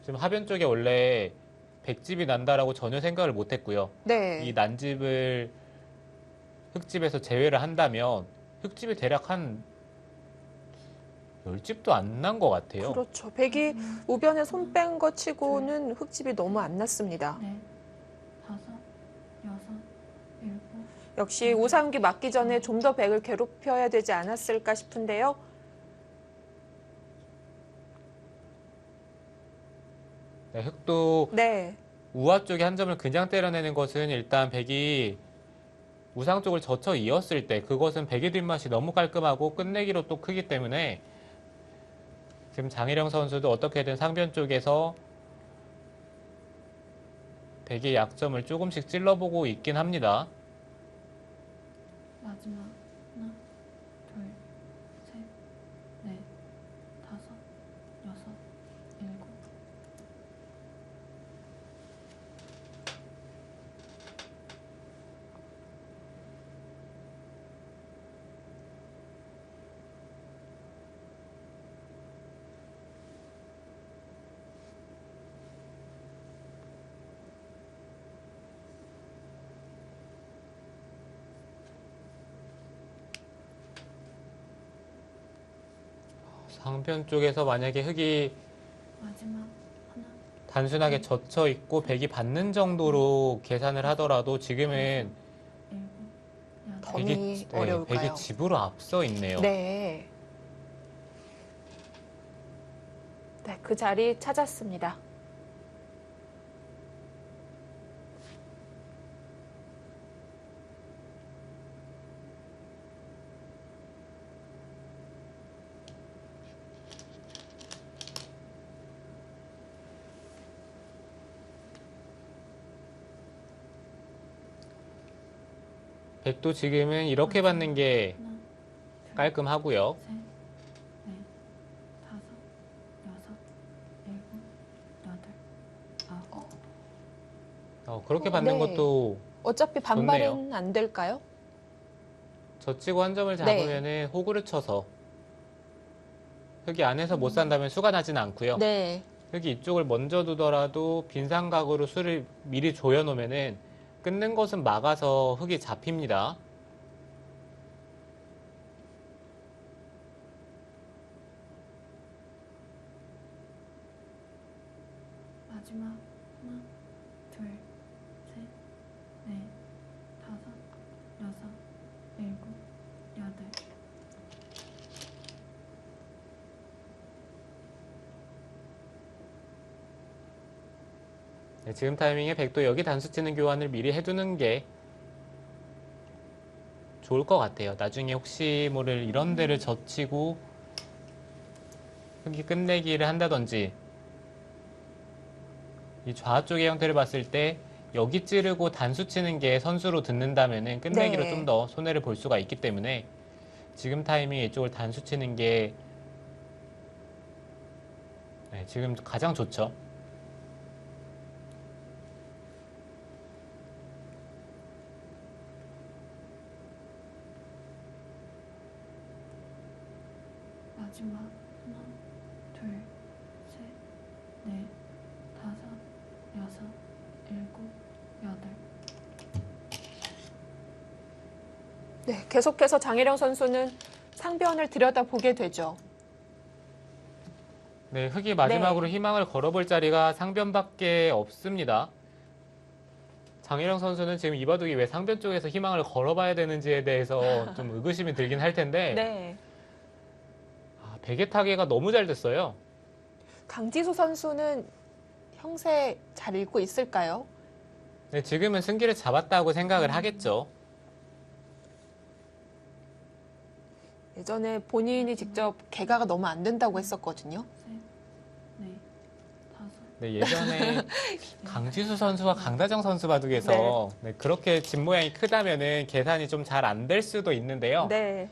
B: 지금 하변 쪽에 원래 백집이 난다라고 전혀 생각을 못 했고요.
A: 네.
B: 이 난집을 흙집에서 제외를 한다면 흙집이 대략 한 10집도 안 난 것 같아요.
A: 그렇죠. 백이 우변에 손 뺀 거 치고는 흙집이 너무 안 났습니다.
C: 넷. 다섯. 여섯. 일곱.
A: 역시 우상기 맞기 전에 좀 더 백을 괴롭혀야 되지 않았을까 싶은데요.
B: 네, 흙도
A: 네.
B: 우아 쪽에 한 점을 그냥 때려내는 것은 일단 백이 우상 쪽을 젖혀 이었을 때 그것은 백의 뒷맛이 너무 깔끔하고 끝내기로 또 크기 때문에 지금 장희령 선수도 어떻게든 상변 쪽에서 백의 약점을 조금씩 찔러보고 있긴 합니다.
C: 마지막. 하나. 둘. 셋. 넷. 다섯. 여섯. 일곱.
B: 상변 쪽에서 만약에 흑이
C: 마지막 하나,
B: 단순하게 젖혀 있고 백이 받는 정도로 계산을 하더라도 지금은
C: 일곱, 여덟,
A: 더
B: 백이,
A: 이 어려울까요?
B: 백이 집으로 앞서 있네요.
A: 네. 네, 그 자리 찾았습니다.
B: 백도 지금은 이렇게 받는 게
C: 하나, 둘,
B: 깔끔하고요.
C: 셋, 넷, 다섯, 여섯, 일곱, 여덟, 아홉.
B: 그렇게 받는
A: 네.
B: 것도
A: 어차피 반발은 안 될까요?
B: 젖히고 한 점을 잡으면은 호구를 쳐서 흑이 안에서 못 산다면 수가 나지는 않고요.
A: 네.
B: 흑이 이쪽을 먼저 두더라도 빈삼각으로 수를 미리 조여놓으면은 끊는 것은 막아서 흑이 잡힙니다.
C: 마지막 하나, 둘, 셋, 넷, 다섯, 여섯, 일곱, 여덟.
B: 네, 지금 타이밍에 백도 여기 단수 치는 교환을 미리 해두는 게 좋을 것 같아요. 나중에 혹시 모를 이런 데를 젖히고 흑이 끝내기를 한다든지 이 좌 쪽의 형태를 봤을 때 여기 찌르고 단수 치는 게 선수로 듣는다면은 끝내기로
A: 네.
B: 좀 더 손해를 볼 수가 있기 때문에 지금 타이밍에 이쪽을 단수 치는 게 지금 가장 좋죠.
C: 마지막 하나, 둘, 셋, 넷, 다섯, 여섯, 일곱, 여덟.
A: 네, 계속해서 장혜령 선수는 상변을 들여다보게 되죠.
B: 네, 흑이 마지막으로
A: 네.
B: 희망을 걸어볼 자리가 상변밖에 없습니다. 장혜령 선수는 지금 이 바둑이 왜 상변 쪽에서 희망을 걸어봐야 되는지에 대해서 좀 의구심이 들긴 할 텐데
A: 네.
B: 백의 타개가 너무 잘 됐어요.
A: 강지수 선수는 형세 잘 읽고 있을까요?
B: 네, 지금은 승기를 잡았다고 생각을 하겠죠.
A: 예전에 본인이 직접 개가가 너무 안 된다고 했었거든요.
C: 셋, 넷, 다섯.
B: 네, 예전에 강지수 선수와 강다정 선수 바둑에서 그렇게 집 모양이 크다면은 계산이 좀 잘 안 될 수도 있는데요.
A: 네.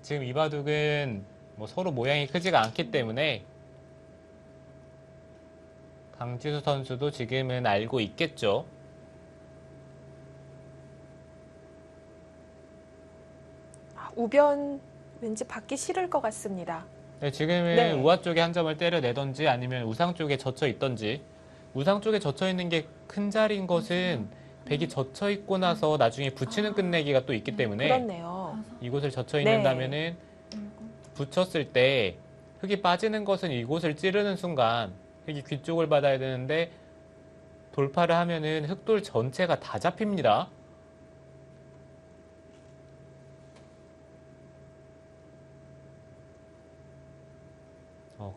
B: 지금 이 바둑은 뭐 서로 모양이 크지가 않기 때문에 강지수 선수도 지금은 알고 있겠죠.
A: 우변 왠지 받기 싫을 것 같습니다.
B: 네, 지금은
A: 네.
B: 우하 쪽에 한 점을 때려내던지 아니면 우상 쪽에 젖혀 있던지 우상 쪽에 젖혀 있는 게 큰 자리인 것은 백이 젖혀 있고 나서 나중에 붙이는 끝내기가 또 있기 때문에
A: 그렇네요.
C: 다섯,
B: 이곳을 젖혀
A: 네.
B: 있는다면은
C: 일곱,
B: 붙였을 때 흙이 빠지는 것은 이곳을 찌르는 순간 흙이 귀 쪽을 받아야 되는데 돌파를 하면은 흙돌 전체가 다 잡힙니다.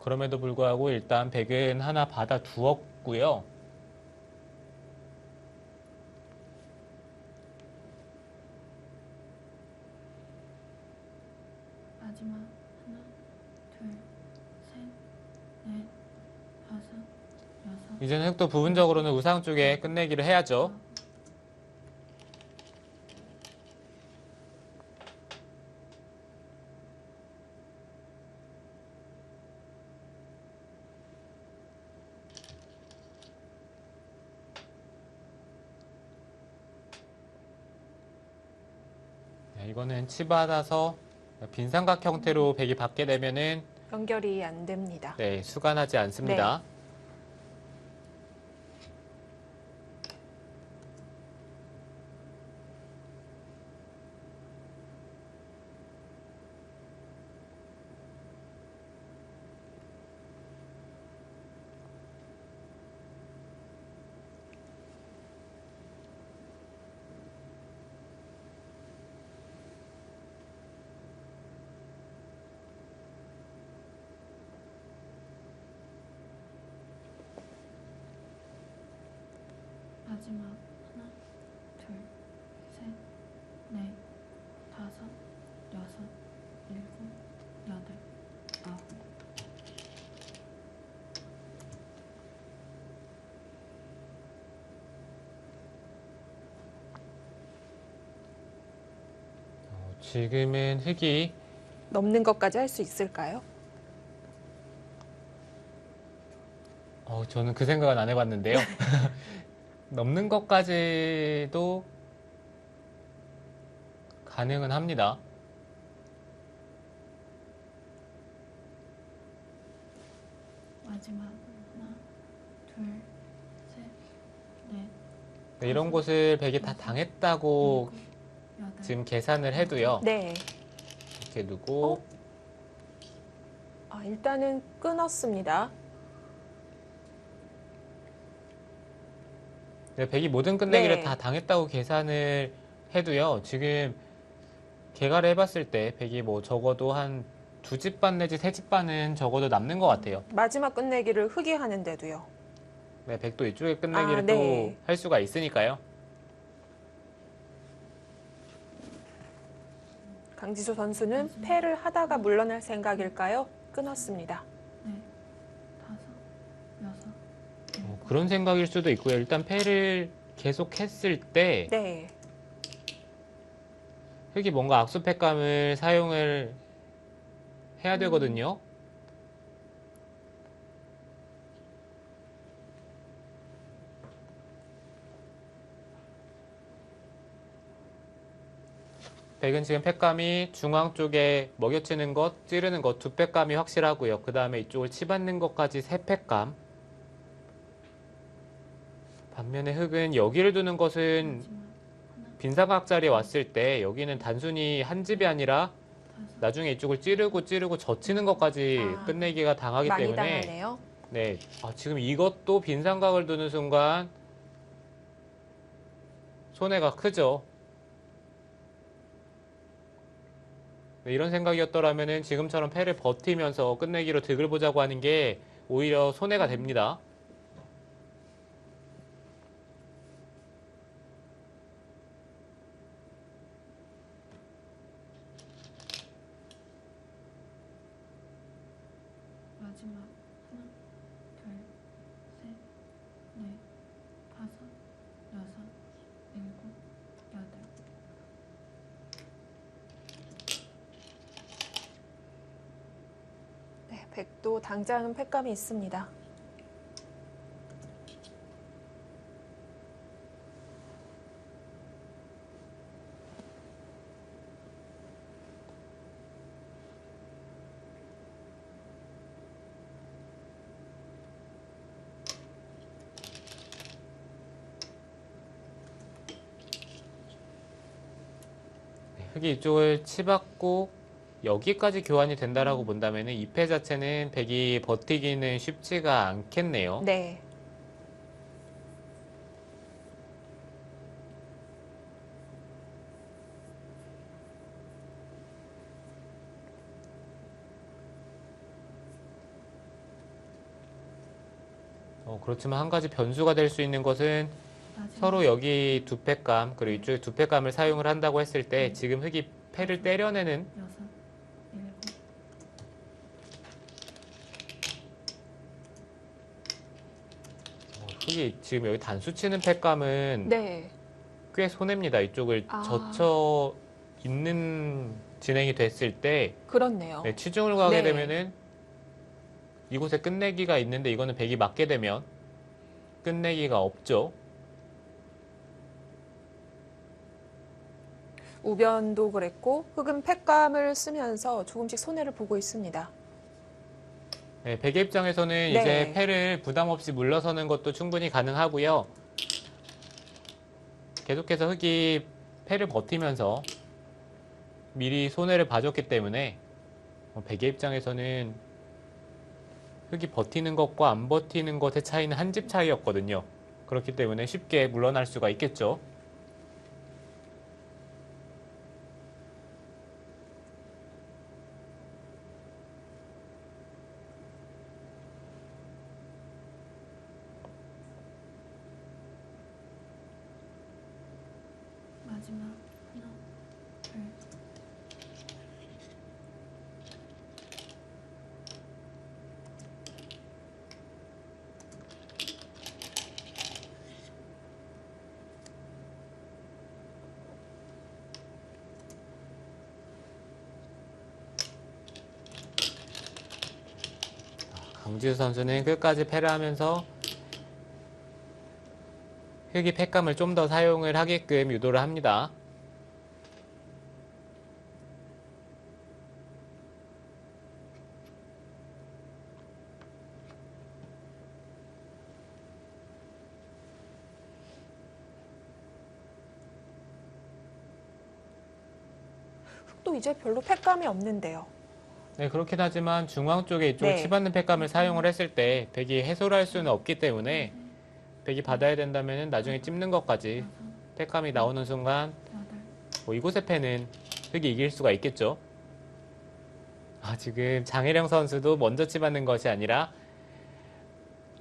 B: 그럼에도 불구하고 일단 백은 하나 받아 두었고요.
C: 마지막 하나, 둘, 셋, 넷, 다섯, 여섯.
B: 이제는 흙도 부분적으로는 우상 쪽에 끝내기를 해야죠.
C: 아홉.
B: 이거는 치받아서 빈삼각 형태로 백이 받게 되면은
A: 연결이 안 됩니다.
B: 수가 나지 않습니다.
C: 마지막 하나, 둘, 셋, 넷, 다섯, 여섯, 일곱, 여덟, 아홉.
B: 지금은 흙이
A: 넘는 것까지 할 수 있을까요?
B: 저는 그 생각은 안 해봤는데요. 넘는 것까지도 가능은 합니다.
C: 마지막 하나, 둘, 셋, 넷,
B: 네, 이런 곳을 백이 다 당했다고
C: 일곱, 여덟.
B: 지금 계산을 해도요.
A: 네.
B: 이렇게 두고
A: 일단은 끊었습니다.
B: 네, 백이 모든 끝내기를
A: 네.
B: 다 당했다고 계산을 해도요. 지금 개가를 해봤을 때 백이 뭐 적어도 한 2집반 내지 3집반은 적어도 남는 것 같아요.
A: 마지막 끝내기를 흙이 하는데도요.
B: 네, 백도 이쪽에 끝내기를
A: 네.
B: 또 할 수가 있으니까요.
A: 강지수 선수는 패를 하다가 물러날 생각일까요? 끊었습니다.
C: 넷, 다섯, 여섯, 일곱.
B: 그런 생각일 수도 있고요. 일단 패를 계속 했을 때
A: 네.
B: 흙이 뭔가 악수패감을 사용을 해야 되거든요. 백은 지금 팩감이 중앙 쪽에 먹여치는 것, 찌르는 것 두 팩감이 확실하고요. 그 다음에 이쪽을 치받는 것까지 세 팩감. 반면에 흙은 여기를 두는 것은
C: 마지막 하나,
B: 빈사각 자리에 왔을 때 여기는 단순히 한 집이 아니라
C: 다섯.
B: 나중에 이쪽을 찌르고 젖히는 것까지
A: 아,
B: 끝내기가 당하기
A: 많이
B: 때문에
A: 당하네요.
B: 네, 지금 이것도 빈삼각을 두는 순간 손해가 크죠. 네, 이런 생각이었더라면은 지금처럼 패를 버티면서 끝내기로 득을 보자고 하는 게 오히려 손해가 됩니다.
C: 마지막 하나, 둘, 셋, 넷, 다섯, 여섯, 일곱, 여덟.
A: 네, 백도 당장은 패감이 있습니다.
B: 흙이 이쪽을 치받고 여기까지 교환이 된다라고 본다면은 이 패 자체는 백이 버티기는 쉽지가 않겠네요.
A: 네.
B: 그렇지만 한 가지 변수가 될 수 있는 것은
C: 마지막
B: 서로 여기 두 팩감 그리고 이쪽에 두 팩감을 사용을 한다고 했을 때 지금 흙이 패를 때려내는
C: 여섯, 일곱.
B: 흙이 지금 여기 단수 치는 팩감은
A: 네.
B: 꽤 손해입니다. 이쪽을
A: 아.
B: 젖혀 있는 진행이 됐을 때
A: 그렇네요.
B: 네, 치중을 가게
A: 네.
B: 되면은 이곳에 끝내기가 있는데 이거는 백이 맞게 되면 끝내기가 없죠.
A: 우변도 그랬고 흙은 패감을 쓰면서 조금씩 손해를 보고 있습니다.
B: 네, 백의 입장에서는
A: 네.
B: 이제 패를 부담 없이 물러서는 것도 충분히 가능하고요. 계속해서 흙이 패를 버티면서 미리 손해를 봐줬기 때문에 백의 입장에서는 흙이 버티는 것과 안 버티는 것의 차이는 한 집 차이였거든요. 그렇기 때문에 쉽게 물러날 수가 있겠죠. 정지수 선수는 끝까지 패를 하면서 흑이 팩감을 좀 더 사용을 하게끔 유도를 합니다.
A: 흑도 이제 별로 팩감이 없는데요.
B: 네, 그렇긴 하지만 중앙 쪽에 이쪽을
A: 네.
B: 치받는 팩감을 사용을 했을 때 백이 해소를 할 수는 없기 때문에 백이 받아야 된다면 나중에 찝는 것까지 팩감이 나오는 순간
C: 여덟,
B: 이곳의 패는 흑이 이길 수가 있겠죠. 지금 장혜령 선수도 먼저 치받는 것이 아니라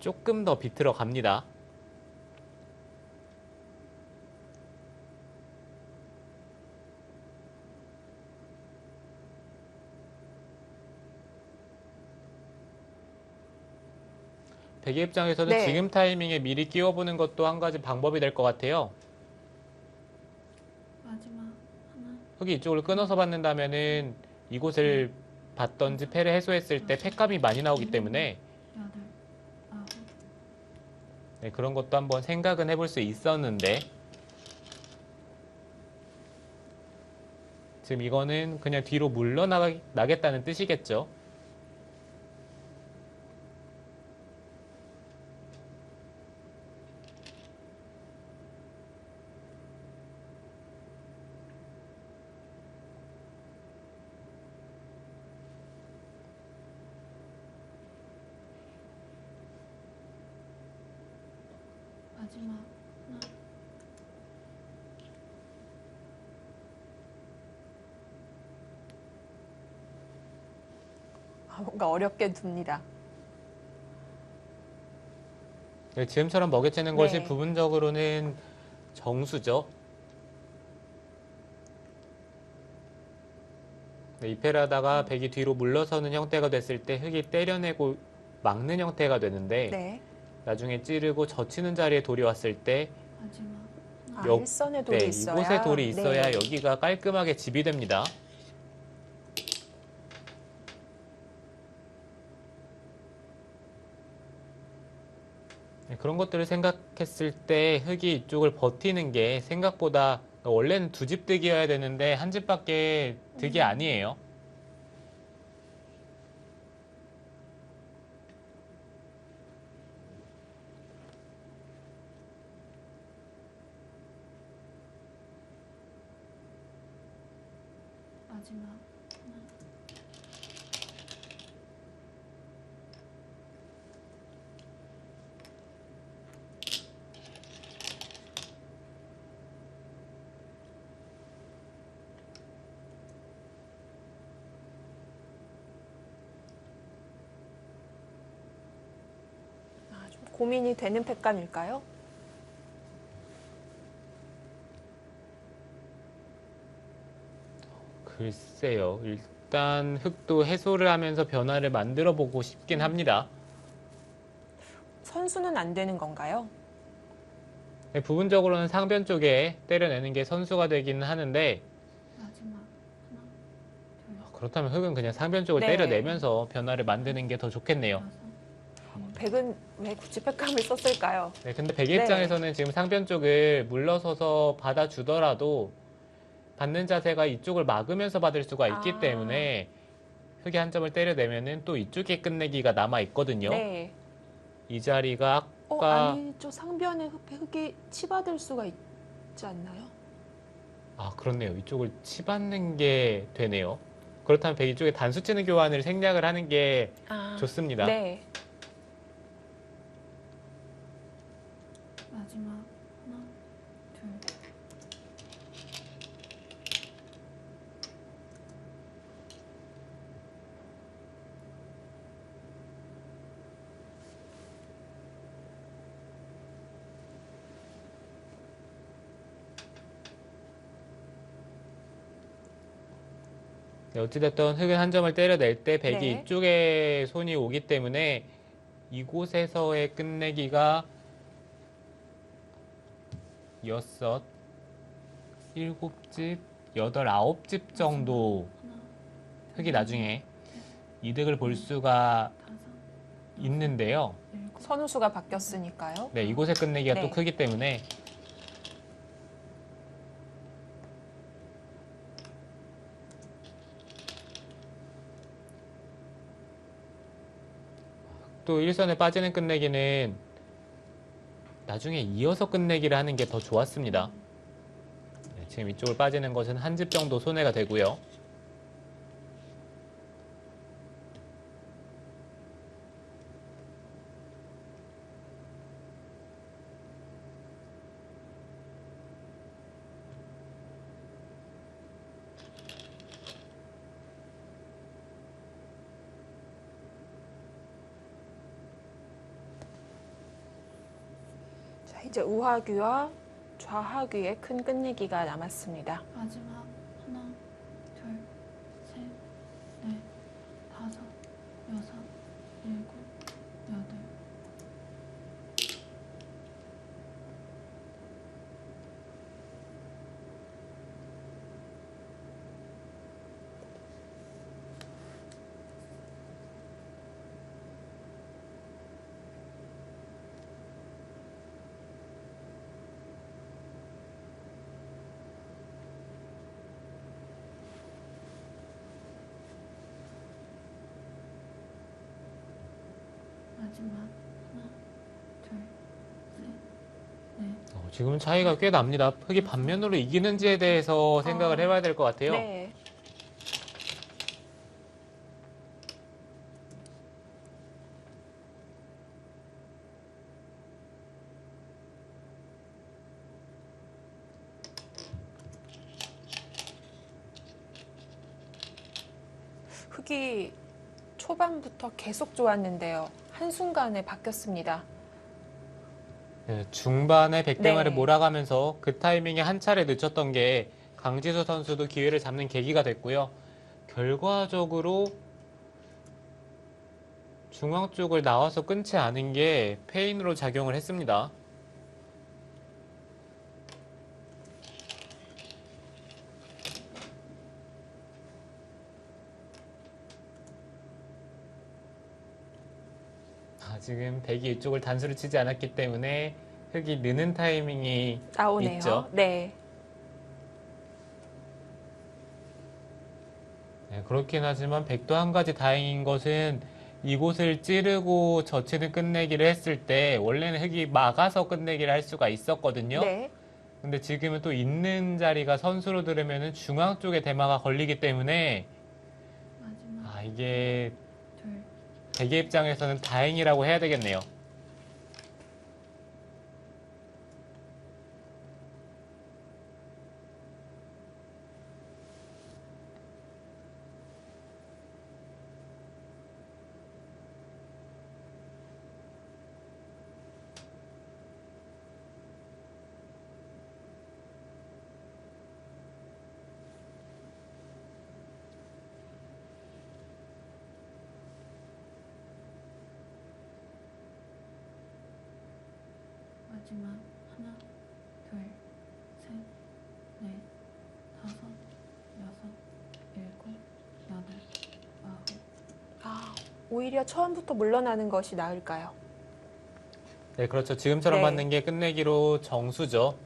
B: 조금 더 비틀어 갑니다. 백의 입장에서는
A: 네.
B: 지금 타이밍에 미리 끼워보는 것도 한 가지 방법이 될 것 같아요.
C: 마지막 하나,
B: 흑이 이쪽을 끊어서 받는다면은 이곳을 받던지 패를 해소했을 때 팩감이 많이 나오기 때문에
C: 여덟, 아홉,
B: 네, 그런 것도 한번 생각은 해볼 수 있었는데 지금 이거는 그냥 뒤로 물러나겠다는 뜻이겠죠.
C: 마지막 하나,
A: 뭔가 어렵게 둡니다.
B: 네, 지금처럼 먹여치는
A: 네.
B: 것이 부분적으로는 정수죠. 네, 이 패를 하다가 백이 뒤로 물러서는 형태가 됐을 때 흑이 때려내고 막는 형태가 되는데
A: 네.
B: 나중에 찌르고 젖히는 자리에 돌이 왔을 때
C: 마지막
B: 여-
A: 일선에 돌이
B: 네,
A: 있어야.
B: 이곳에 돌이 있어야
A: 네.
B: 여기가 깔끔하게 집이 됩니다. 네, 그런 것들을 생각했을 때 흑이 이쪽을 버티는 게 생각보다 원래는 두 집 득이어야 되는데 한 집밖에 득이 아니에요.
C: 마지막 하나,
A: 좀 고민이 되는 팩감일까요?
B: 글쎄요. 일단 흑도 해소를 하면서 변화를 만들어 보고 싶긴 합니다.
A: 선수는 안 되는 건가요?
B: 네, 부분적으로는 상변 쪽에 때려내는 게 선수가 되기는 하는데
C: 마지막 하나, 둘,
B: 그렇다면 흑은 그냥 상변 쪽을
A: 네.
B: 때려내면서 변화를 만드는 게 더 좋겠네요.
C: 여섯,
A: 백은 왜 굳이 팩감을 썼을까요?
B: 네, 근데 백의
A: 네.
B: 입장에서는 지금 상변 쪽을 물러서서 받아주더라도 받는 자세가 이쪽을 막으면서 받을 수가 있기
A: 아.
B: 때문에 흑이 한 점을 때려내면은 또 이쪽에 끝내기가 남아 있거든요.
A: 네.
B: 이 자리가 아까
A: 아니죠. 상변에 흑이 치받을 수가 있지 않나요?
B: 그렇네요. 이쪽을 치받는 게 되네요. 그렇다면 백 이쪽에 단수 치는 교환을 생략을 하는 게 좋습니다.
A: 네.
C: 마지막 하나, 둘,
B: 네, 어찌됐든 흑은 한 점을 때려낼 때 백이
A: 네.
B: 이쪽에 손이 오기 때문에 이곳에서의 끝내기가 여섯, 일곱 집, 여덟, 아홉 집 정도
C: 하나,
B: 흑이 나중에 이득을 볼 수가
C: 다섯,
B: 있는데요.
C: 일곱,
A: 선우수가 바뀌었으니까요.
B: 네, 이곳의 끝내기가
A: 네.
B: 또 크기 때문에 또 일선에 빠지는 끝내기는 나중에 이어서 끝내기를 하는 게 더 좋았습니다. 네, 지금 이쪽을 빠지는 것은 한 집 정도 손해가 되고요.
A: 자, 이제 우하귀와 좌하귀의 큰 끝내기가 남았습니다.
C: 마지막 하나, 둘, 셋, 넷, 다섯, 여섯, 일곱, 여덟. 마지막 하나, 둘, 셋, 넷.
B: 지금 차이가 꽤 납니다. 흙이 반면으로 이기는지에 대해서 생각을 해봐야 될 것 같아요.
A: 네. 흙이 초반부터 계속 좋았는데요. 한순간에 바뀌었습니다.
B: 네, 중반에 백대마를
A: 네.
B: 몰아가면서 그 타이밍에 한 차례 늦췄던 게 강지수 선수도 기회를 잡는 계기가 됐고요. 결과적으로 중앙 쪽을 나와서 끊지 않은 게 페인으로 작용을 했습니다. 지금 백이 이쪽을 단수를 치지 않았기 때문에 흙이 느는 타이밍이
A: 나오네요.
B: 있죠.
A: 네.
B: 네, 그렇긴 하지만 백도 한 가지 다행인 것은 이곳을 찌르고 젖히는 끝내기를 했을 때 원래는 흙이 막아서 끝내기를 할 수가 있었거든요.
A: 네.
B: 근데 지금은 또 있는 자리가 선수로 들으면 중앙 쪽에 대마가 걸리기 때문에
C: 마지막
B: 이게
C: 둘,
B: 백의 입장에서는 다행이라고 해야 되겠네요.
C: 마지막 하나, 둘, 셋, 넷, 다섯, 여섯, 일곱, 여덟, 아홉.
A: 오히려 처음부터 물러나는 것이 나을까요?
B: 네, 그렇죠. 지금처럼
A: 네.
B: 맞는 게 끝내기로 정수죠.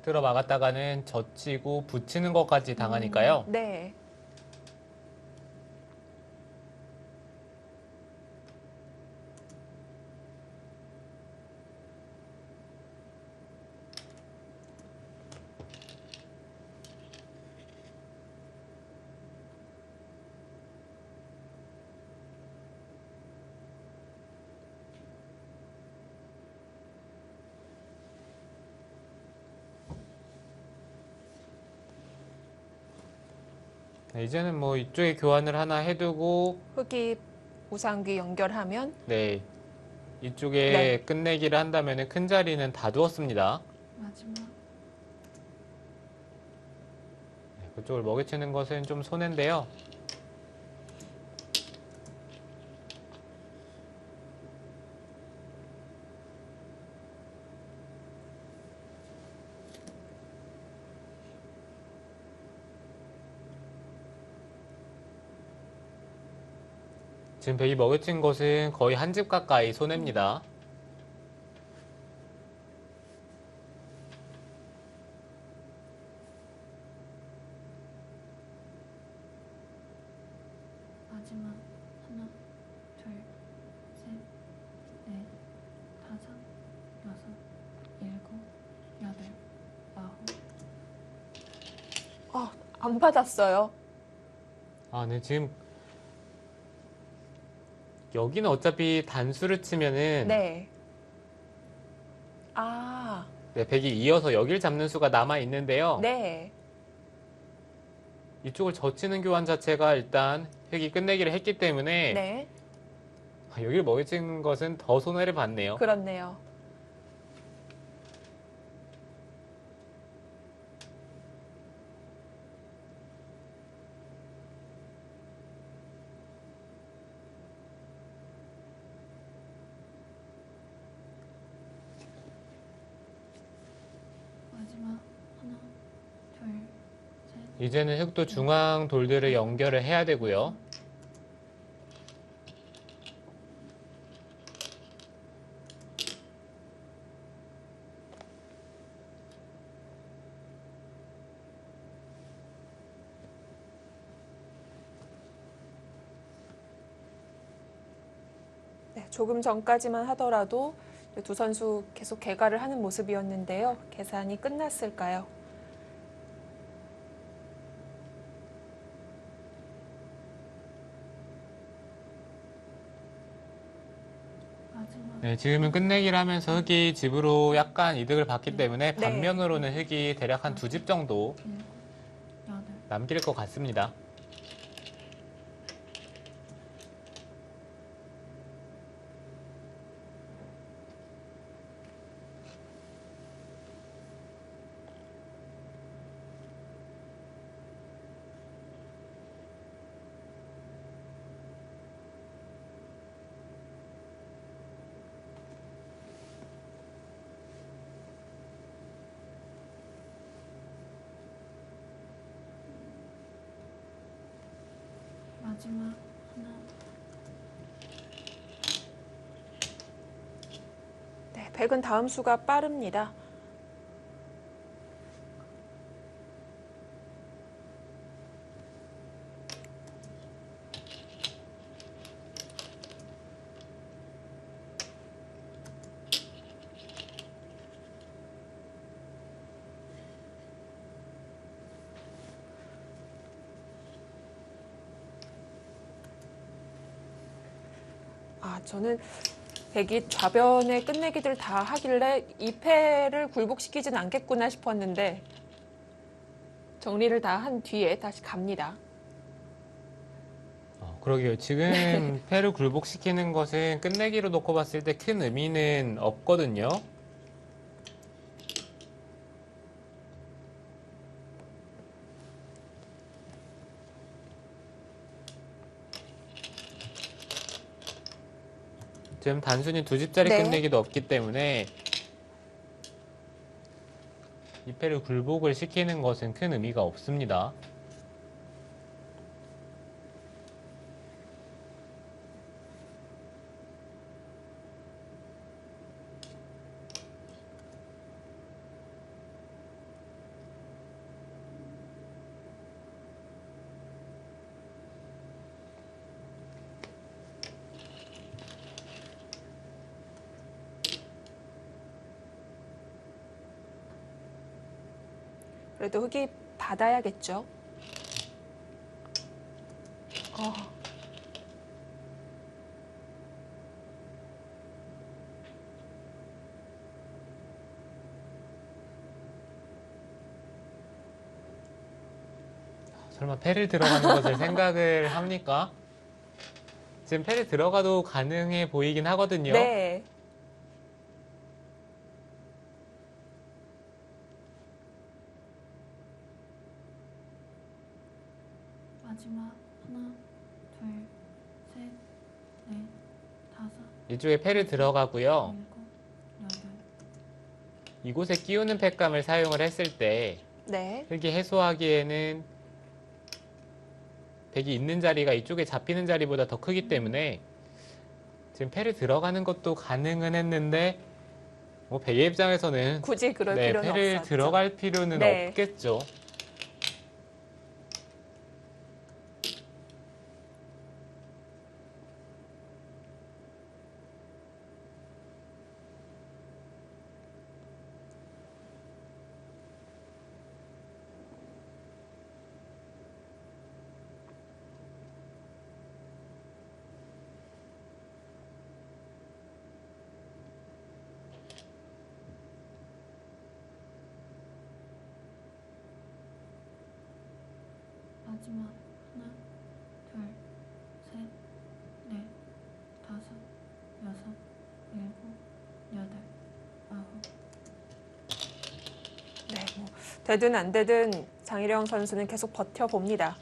B: 들어 막았다가는 젖히고 붙이는 것까지 당하니까요.
A: 네.
B: 네, 이제는 뭐 이쪽에 교환을 하나 해두고
A: 흙이 우상귀 연결하면
B: 네, 이쪽에
A: 네.
B: 끝내기를 한다면 큰 자리는 다 두었습니다.
C: 마지막
B: 네, 그쪽을 먹이치는 것은 좀 손해인데요. 지금 백이 먹여친 것은 거의 한 집 가까이 손해입니다.
C: 마지막 하나, 둘, 셋, 넷, 다섯, 여섯, 일곱, 여덟, 아홉.
A: 안 받았어요.
B: 아, 네, 지금 여기는 어차피 단수를 치면은
A: 네. 아,
B: 네, 백이 이어서 여길 잡는 수가 남아 있는데요.
A: 네.
B: 이쪽을 젖히는 교환 자체가 일단 획이 끝내기를 했기 때문에
A: 네.
B: 여기를 먹여친 것은 더 손해를 봤네요.
A: 그렇네요.
C: 마지막 하나, 둘, 셋,
B: 이제는 흑도 중앙 돌들을 연결을 해야 되고요.
A: 네, 조금 전까지만 하더라도 두 선수 계속 개가를 하는 모습이었는데요. 계산이 끝났을까요?
C: 마지막
B: 네, 지금은 끝내기를 하면서 흑이 집으로 약간 이득을 봤기 때문에
A: 네.
B: 반면으로는 흑이 대략 한 두 집 정도
C: 일곱, 여덟,
B: 남길 것 같습니다.
C: 마지막 하나,
A: 네, 백은 다음 수가 빠릅니다. 아, 저는 백이 좌변에 끝내기들 다 하길래 이 패를 굴복시키진 않겠구나 싶었는데 정리를 다 한 뒤에 다시 갑니다.
B: 그러게요. 지금 패를 굴복시키는 것은 끝내기로 놓고 봤을 때 큰 의미는 없거든요. 지금 단순히 두 집짜리
A: 네.
B: 끝내기도 없기 때문에 이 패를 굴복을 시키는 것은 큰 의미가 없습니다.
A: 그래도 흑이 받아야겠죠. 어,
B: 설마 패를 들어가는 것을 생각을 합니까? 지금 패를 들어가도 가능해 보이긴 하거든요.
A: 네.
C: 마지막 하나, 둘, 셋, 넷, 다섯,
B: 이쪽에 패를 들어가고요.
C: 일곱, 여덟,
B: 이곳에 끼우는 팩감을 사용을 했을 때
A: 네.
B: 흙이 해소하기에는 백이 있는 자리가 이쪽에 잡히는 자리보다 더 크기 때문에 지금 패를 들어가는 것도 가능은 했는데 뭐 백의 입장에서는
A: 굳이 그럴
B: 네,
A: 필요는
B: 패를
A: 없었죠.
B: 들어갈 필요는
A: 네.
B: 없겠죠.
C: 마지막 하나, 둘, 셋, 넷, 다섯, 여섯, 일곱, 여덟, 아홉.
A: 네, 뭐 되든 안 되든 장희령 선수는 계속 버텨봅니다.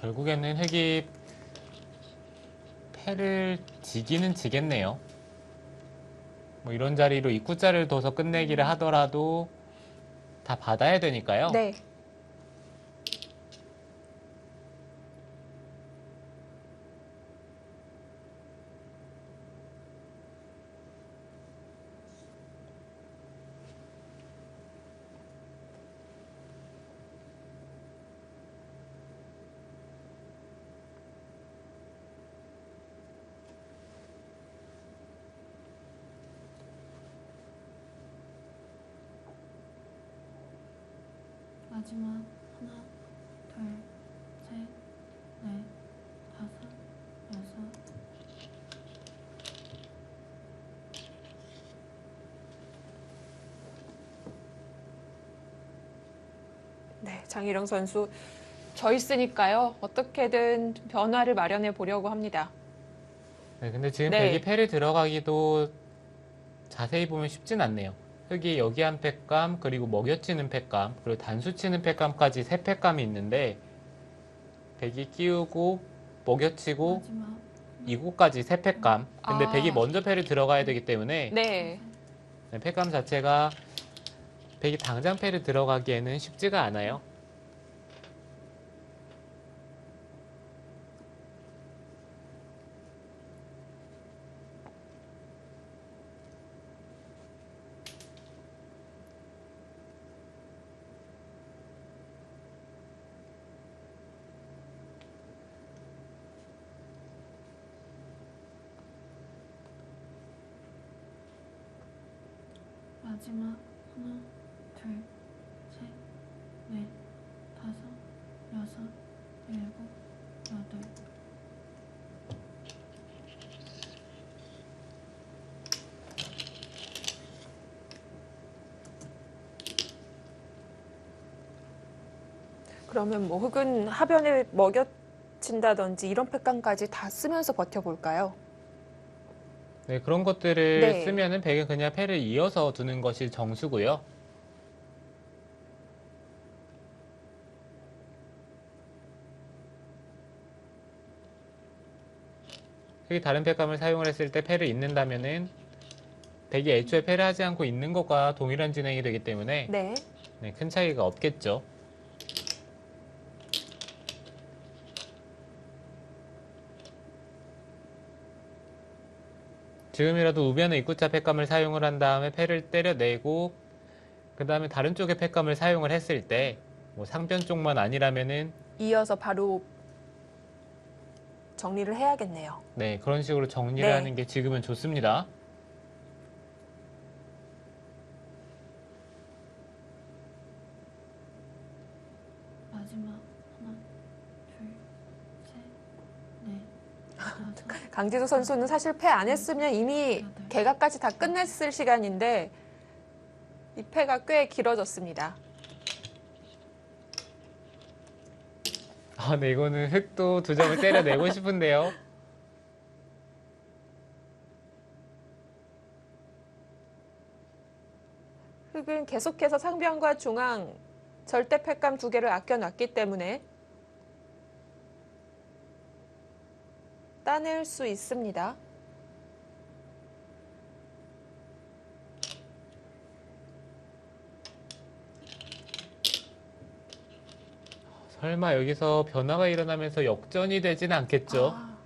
B: 결국에는 흑이 패를 지기는 지겠네요. 뭐 이런 자리로 입구자를 둬서 끝내기를 하더라도 다 받아야 되니까요.
A: 네.
C: 마지막 하나, 둘, 셋, 넷, 다섯, 여섯.
A: 네, 장희령 선수 져 있으니까요. 어떻게든 좀 변화를 마련해 보려고 합니다.
B: 네, 근데 지금
A: 네.
B: 백이 패를 들어가기도 자세히 보면 쉽진 않네요. 흑이 여기 한 팩감, 그리고 먹여치는 팩감, 그리고 단수치는 팩감까지 세 팩감이 있는데 백이 끼우고 먹여치고
C: 마지막
B: 이곳까지 세 팩감. 근데
A: 아.
B: 백이 먼저 패를 들어가야 되기 때문에
A: 네.
B: 네, 팩감 자체가 백이 당장 패를 들어가기에는 쉽지가 않아요.
C: 마지막 하나, 둘, 셋, 넷, 다섯, 여섯, 일곱, 여덟.
A: 그러면 뭐 흑은 하변에 먹여친다든지 이런 팩감까지 다 쓰면서 버텨볼까요?
B: 네, 그런 것들을
A: 네.
B: 쓰면은 백은 그냥 패를 이어서 두는 것이 정수고요. 흑이 다른 팩감을 사용을 했을 때 패를 잇는다면은 백이 애초에 패를 하지 않고 있는 것과 동일한 진행이 되기 때문에
A: 네.
B: 네, 큰 차이가 없겠죠. 지금이라도 우변의 입구자 팩감을 사용을 한 다음에 패를 때려내고 그 다음에 다른 쪽의 팩감을 사용을 했을 때 뭐 상변 쪽만 아니라면은
A: 이어서 바로 정리를 해야겠네요.
B: 네, 그런 식으로 정리를
A: 네.
B: 하는 게 지금은 좋습니다.
C: 마지막 하나, 둘, 셋, 넷, 다섯.
A: 강지수 선수는 사실 패 안 했으면 이미 개가까지 다 끝냈을 시간인데 이 패가 꽤 길어졌습니다.
B: 아, 네, 이거는 흑도 2점을 때려내고 싶은데요.
A: 흑은 계속해서 상변과 중앙 절대 팩감 2개를 아껴놨기 때문에 따낼 수 있습니다.
B: 설마 여기서 변화가 일어나면서 역전이 되진 않겠죠?
A: 아,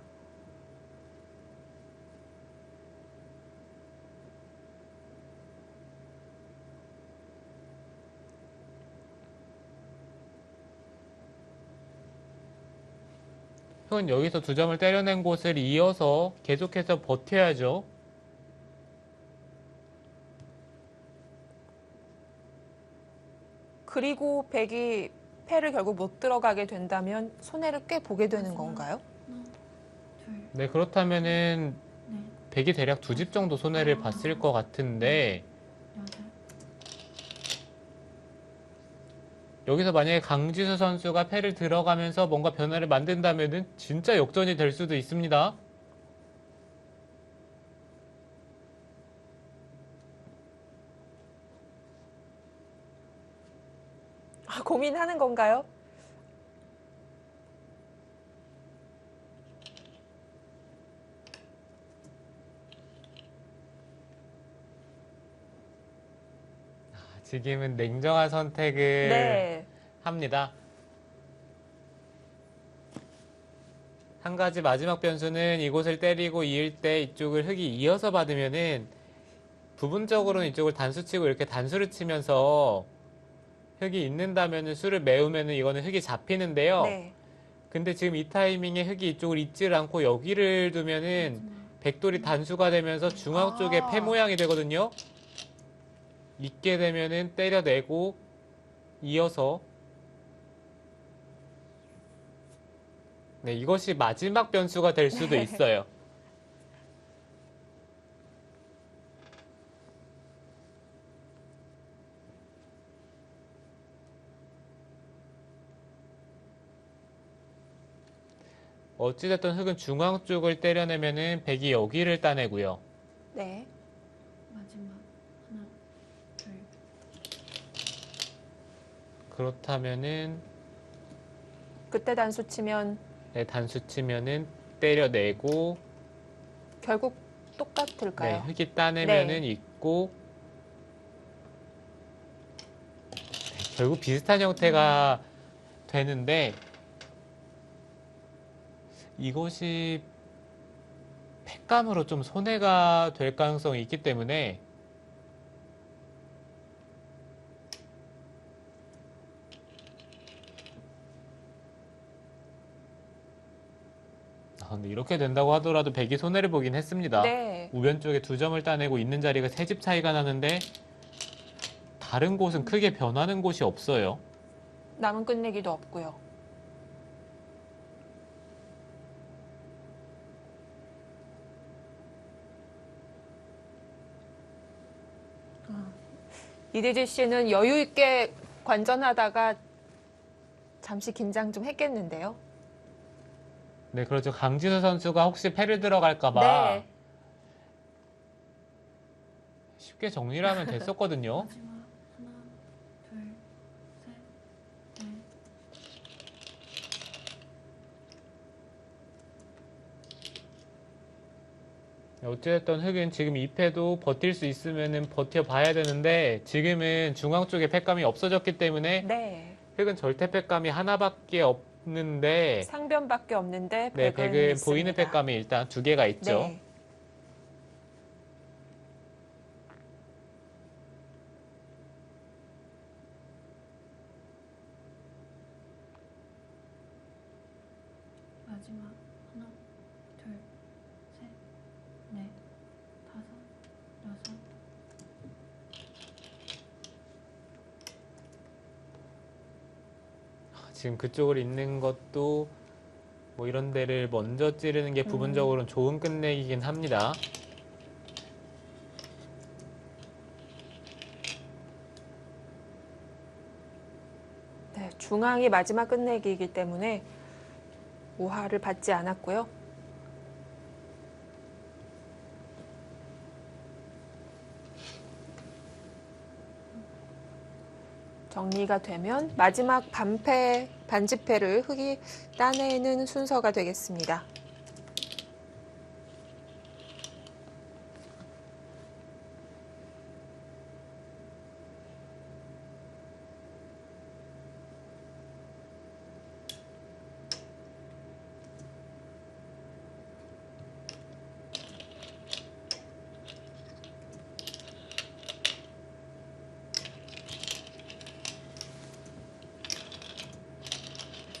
B: 흑은 여기서 2점을 때려낸 곳을 이어서 계속해서 버텨야죠.
A: 그리고 백이 패를 결국 못 들어가게 된다면 손해를 꽤 보게 되는 건가요?
C: 하나, 둘,
B: 네, 그렇다면은
C: 넷,
B: 백이 대략 2집 정도 손해를 봤을 것 같은데
C: 여덟.
B: 여기서 만약에 강지수 선수가 패를 들어가면서 뭔가 변화를 만든다면은 진짜 역전이 될 수도 있습니다.
A: 아, 고민하는 건가요?
B: 지금은 냉정한 선택을
A: 네.
B: 합니다. 한 가지 마지막 변수는 이곳을 때리고 이을 때 이쪽을 흑이 이어서 받으면은 부분적으로는 이쪽을 단수 치고 이렇게 단수를 치면서 흑이 있는다면은 수를 메우면은 이거는 흑이 잡히는데요.
A: 네.
B: 근데 지금 이 타이밍에 흑이 이쪽을 잊질 않고 여기를 두면은 백돌이 단수가 되면서 중앙 쪽에 패 모양이 되거든요. 잊게 되면은 때려내고 이어서 네, 이것이 마지막 변수가 될 수도
A: 네.
B: 있어요. 어찌됐든 흑은 중앙 쪽을 때려내면은 백이 여기를 따내고요.
A: 네.
C: 마지막 하나, 둘,
B: 그렇다면은
A: 그때 단수 치면
B: 네, 단수 치면은 때려내고
A: 결국
B: 네,
A: 똑같을까요?
B: 흑이 따내면은
A: 네.
B: 있고 결국 비슷한 형태가 되는데 이것이 팩감으로 좀 손해가 될 가능성이 있기 때문에 근데 이렇게 된다고 하더라도 백이 손해를 보긴 했습니다.
A: 네.
B: 우변 쪽에 2점을 따내고 있는 자리가 3집 차이가 나는데 다른 곳은 크게 변하는 곳이 없어요.
A: 남은 끝내기도 없고요. 이대지 씨는 여유 있게 관전하다가 잠시 긴장 좀 했겠는데요.
B: 네, 그렇죠. 강진우 선수가 혹시 패를 들어갈까봐
A: 네.
B: 쉽게 정리를 하면 됐었거든요.
C: 마지막 하나, 둘, 셋, 넷.
B: 어쨌든 흑은 지금 2패도 버틸 수 있으면 버텨봐야 되는데 지금은 중앙 쪽에 팩감이 없어졌기 때문에
A: 네.
B: 흑은 절대 팩감이 하나밖에 없는데
A: 상변밖에 없는데
B: 네,
A: 백은
B: 백은
A: 있습니다.
B: 보이는 팩감이 일단 2개가 있죠.
A: 네.
C: 마지막 하나, 둘, 셋, 넷, 다섯, 여섯.
B: 지금 그쪽을 있는 것도 뭐 이런 데를 먼저 찌르는 게 부분적으로는 좋은 끝내기긴 합니다.
A: 네, 중앙이 마지막 끝내기이기 때문에 오하를 받지 않았고요. 정리가 되면 마지막 반패, 반지패를 흙이 따내는 순서가 되겠습니다.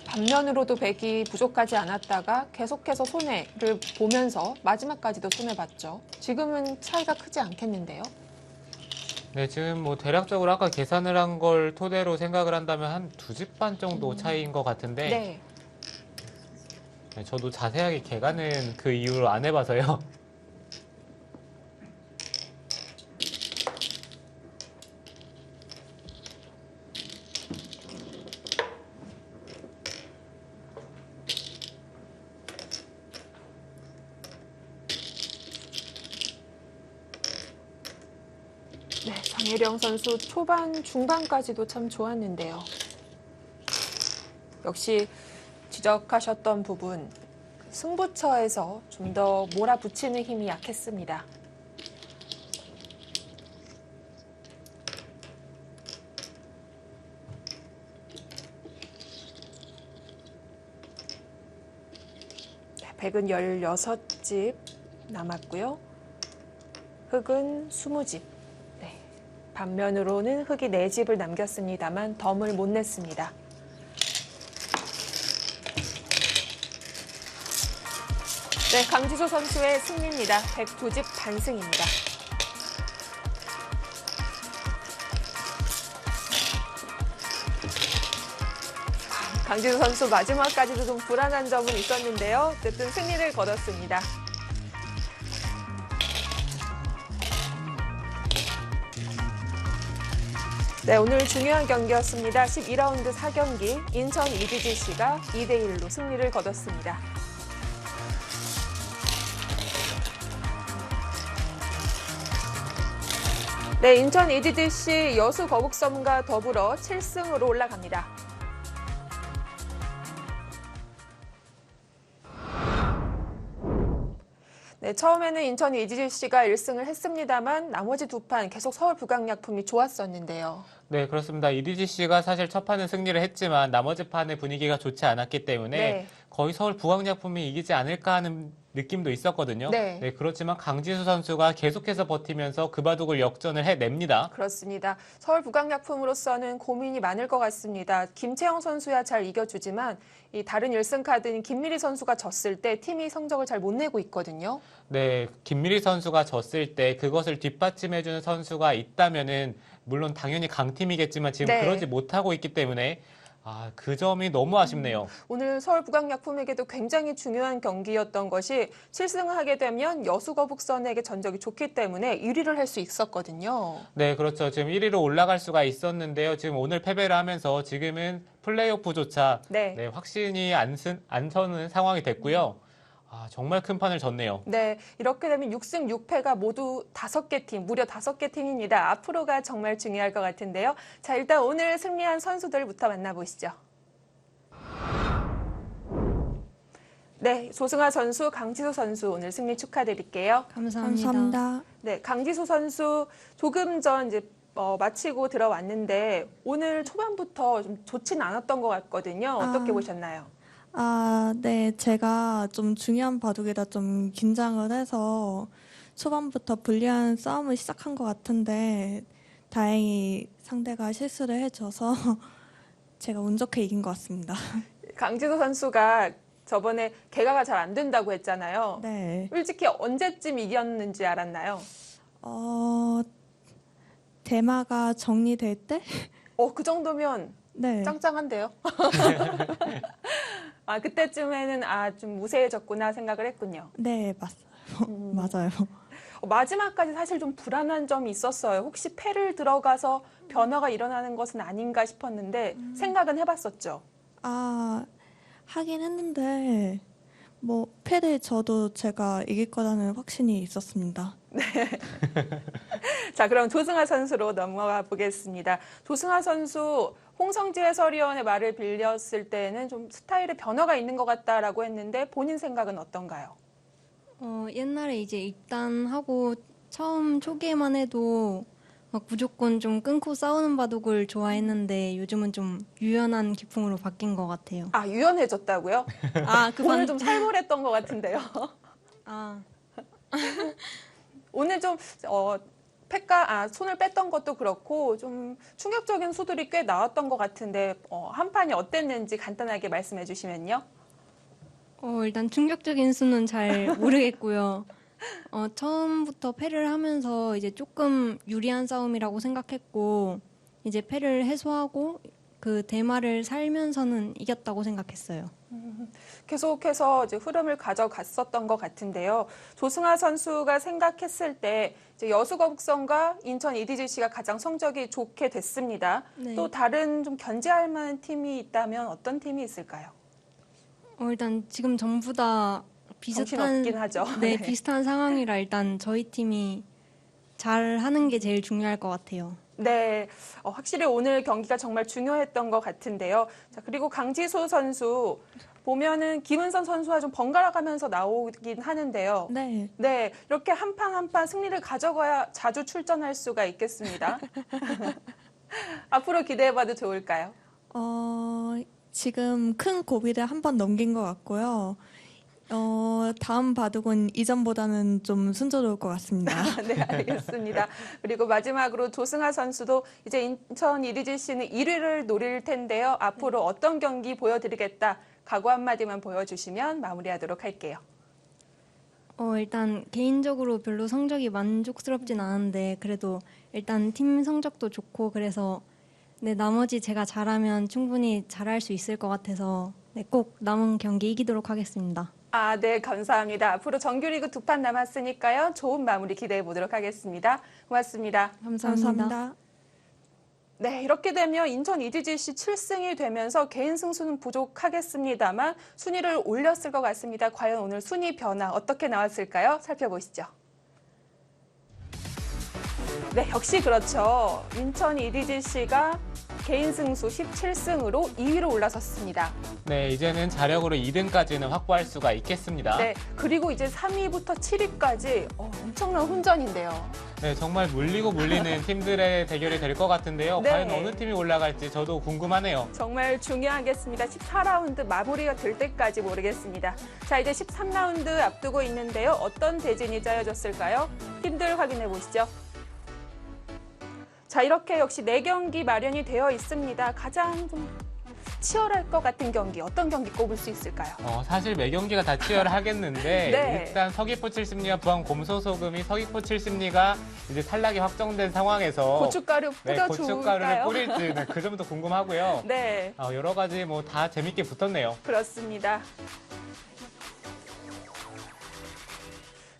A: 반면으로도 백이 부족하지 않았다가 계속해서 손해를 보면서 마지막까지도 손해봤죠. 지금은 차이가 크지 않겠는데요.
B: 네, 지금 뭐 대략적으로 아까 계산을 한 걸 토대로 생각을 한다면 한 2집 반 정도 차이인 것 같은데
A: 네.
B: 네, 저도 자세하게 계산은 그 이후로 안 해봐서요.
A: 네, 정혜령 선수 초반, 중반까지도 참 좋았는데요. 역시 지적하셨던 부분, 승부처에서 좀 더 몰아붙이는 힘이 약했습니다. 네, 백은 16집 남았고요. 흙은 20집. 반면으로는 흙이 4집을 남겼습니다만 덤을 못 냈습니다. 네, 강지수 선수의 승리입니다. 102집 반승입니다. 강지수 선수 마지막까지도 좀 불안한 점은 있었는데요. 어쨌든 승리를 거뒀습니다. 네, 오늘 중요한 경기였습니다. 12라운드 4경기 인천 EDGC가 2대1로 승리를 거뒀습니다. 네, 인천 EDGC 여수 거북섬과 더불어 7승으로 올라갑니다. 네, 처음에는 인천 EDGC가 1승을 했습니다만 나머지 두 판 계속 서울 북악약품이 좋았었는데요.
B: 네, 그렇습니다. EDGC가 사실 첫 판은 승리를 했지만 나머지 판의 분위기가 좋지 않았기 때문에
A: 네.
B: 거의 서울 북악약품이 이기지 않을까 하는 느낌도 있었거든요.
A: 네.
B: 그렇지만 강지수 선수가 계속해서 버티면서 그 바둑을 역전을 해냅니다.
A: 그렇습니다. 서울 북악약품으로서는 고민이 많을 것 같습니다. 김채영 선수야 잘 이겨주지만 이 다른 1승 카드인 김미리 선수가 졌을 때 팀이 성적을 잘 못 내고 있거든요.
B: 네, 김미리 선수가 졌을 때 그것을 뒷받침해주는 선수가 있다면은 물론 당연히 강팀이겠지만 지금
A: 네.
B: 그러지 못하고 있기 때문에 그 점이 너무 아쉽네요.
A: 오늘 서울 북악약품에게도 굉장히 중요한 경기였던 것이 7승을 하게 되면 여수거북선에게 전적이 좋기 때문에 1위를 할 수 있었거든요.
B: 네, 그렇죠. 지금 1위로 올라갈 수가 있었는데요. 지금 오늘 패배를 하면서 지금은 플레이오프조차
A: 네.
B: 확신이 안 서는 상황이 됐고요. 정말 큰 판을 졌네요.
A: 네, 이렇게 되면 6승 6패가 모두 5개 팀, 무려 5개 팀입니다. 앞으로가 정말 중요할 것 같은데요. 자, 일단 오늘 승리한 선수들부터 만나보시죠. 네, 조승아 선수, 강지수 선수 오늘 승리 축하드릴게요.
C: 감사합니다.
A: 네, 강지수 선수 조금 전 이제 마치고 들어왔는데 오늘 초반부터 좀 좋지는 않았던 것 같거든요. 어떻게 보셨나요?
C: 네. 제가 좀 중요한 바둑이라 좀 긴장을 해서 초반부터 불리한 싸움을 시작한 것 같은데 다행히 상대가 실수를 해줘서 제가 운 좋게 이긴 것 같습니다.
A: 강지수 선수가 저번에 개가가 잘 안 된다고 했잖아요.
C: 네.
A: 솔직히 언제쯤 이겼는지 알았나요?
C: 대마가 정리될 때?
A: 그 정도면
C: 네.
A: 짱짱한데요? 그때쯤에는 좀 무세해졌구나 생각을 했군요.
C: 네, 맞아요. 맞아요.
A: 마지막까지 사실 좀 불안한 점이 있었어요. 혹시 패를 들어가서 변화가 일어나는 것은 아닌가 싶었는데 생각은 해봤었죠.
C: 하긴 했는데 뭐 패를 져도 제가 이길 거라는 확신이 있었습니다.
A: 자, 그럼 조승아 선수로 넘어가 보겠습니다. 조승아 선수 홍성지 해설위원의 말을 빌렸을 때는 좀 스타일의 변화가 있는 것 같다라고 했는데 본인 생각은 어떤가요?
D: 옛날에 이제 입단하고 처음 초기에만 해도 막 무조건 좀 끊고 싸우는 바둑을 좋아했는데 요즘은 좀 유연한 기풍으로 바뀐 것 같아요.
A: 아, 유연해졌다고요?
D: 아,
A: 오늘 좀 살벌했던 것 같은데요.
D: 아,
A: 오늘 좀 손을 뺐던 것도 그렇고 좀 충격적인 수들이 꽤 나왔던 것 같은데 한 판이 어땠는지 간단하게 말씀해 주시면요.
D: 일단 충격적인 수는 잘 모르겠고요. 처음부터 패를 하면서 이제 조금 유리한 싸움이라고 생각했고 이제 패를 해소하고 그 대마를 살면서는 이겼다고 생각했어요.
A: 계속해서 이제 흐름을 가져갔었던 것 같은데요. 조승아 선수가 생각했을 때 이제 여수거북선과 인천 EDGC가 가장 성적이 좋게 됐습니다.
D: 네.
A: 또 다른 좀 견제할 만한 팀이 있다면 어떤 팀이 있을까요?
D: 일단 지금 전부 다 비슷한
A: 정신없긴 하죠.
D: 네,
A: 네.
D: 비슷한 상황이라 일단 저희 팀이 잘 하는 게 제일 중요할 것 같아요.
A: 네, 확실히 오늘 경기가 정말 중요했던 것 같은데요. 자, 그리고 강지수 선수 보면은 김은선 선수와 좀 번갈아 가면서 나오긴 하는데요.
C: 네.
A: 네, 이렇게 한 판 한 판 승리를 가져가야 자주 출전할 수가 있겠습니다. 앞으로 기대해봐도 좋을까요?
C: 지금 큰 고비를 한 번 넘긴 것 같고요. 다음 바둑은 이전보다는 좀 순조로울 것 같습니다.
A: 네, 알겠습니다. 그리고 마지막으로 조승아 선수도 이제 인천 EDGC는 1위를 노릴 텐데요. 앞으로 어떤 경기 보여드리겠다. 각오 한마디만 보여주시면 마무리하도록 할게요.
D: 일단 개인적으로 별로 성적이 만족스럽진 않은데 그래도 일단 팀 성적도 좋고 그래서 네, 나머지 제가 잘하면 충분히 잘할 수 있을 것 같아서 네, 꼭 남은 경기 이기도록 하겠습니다.
A: 아, 네, 감사합니다. 앞으로 정규리그 2판 남았으니까요. 좋은 마무리 기대해 보도록 하겠습니다. 고맙습니다.
D: 감사합니다.
A: 네, 이렇게 되면 인천 EDGC 7승이 되면서 개인 승수는 부족하겠습니다만 순위를 올렸을 것 같습니다. 과연 오늘 순위 변화 어떻게 나왔을까요? 살펴보시죠. 네, 역시 그렇죠. 인천 EDGC가 개인 승수 17승으로 2위로 올라섰습니다.
B: 네, 이제는 자력으로 2등까지는 확보할 수가 있겠습니다.
A: 네, 그리고 이제 3위부터 7위까지 엄청난 혼전인데요.
B: 네, 정말 물리고 물리는 팀들의 대결이 될 것 같은데요.
A: 네.
B: 과연 어느 팀이 올라갈지 저도 궁금하네요.
A: 정말 중요하겠습니다. 14라운드 마무리가 될 때까지 모르겠습니다. 자, 이제 13라운드 앞두고 있는데요. 어떤 대진이 짜여졌을까요? 팀들 확인해 보시죠. 자, 이렇게 역시 4경기 마련이 되어 있습니다. 가장 좀 치열할 것 같은 경기, 어떤 경기 꼽을 수 있을까요?
B: 사실 매 경기가 다 치열하겠는데
A: 네.
B: 일단 서귀포 7심리와 부안 곰소소금이 서귀포 7심리가 이제 탈락이 확정된 상황에서
A: 고춧가루
B: 네, 고춧가루를
A: 뿌려줄까요?
B: 뿌릴지 네, 그 점도 궁금하고요.
A: 네,
B: 여러 가지 뭐 다 재밌게 붙었네요.
A: 그렇습니다.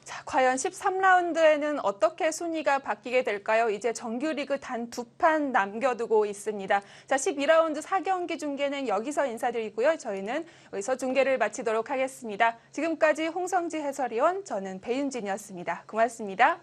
A: 자, 과연 13라운드에는 어떻게 순위가 바뀌게 될까요? 이제 정규리그 단 2판 남겨두고 있습니다. 자, 12라운드 4경기 중계는 여기서 인사드리고요. 저희는 여기서 중계를 마치도록 하겠습니다. 지금까지 홍성지 해설위원, 저는 배윤진이었습니다. 고맙습니다.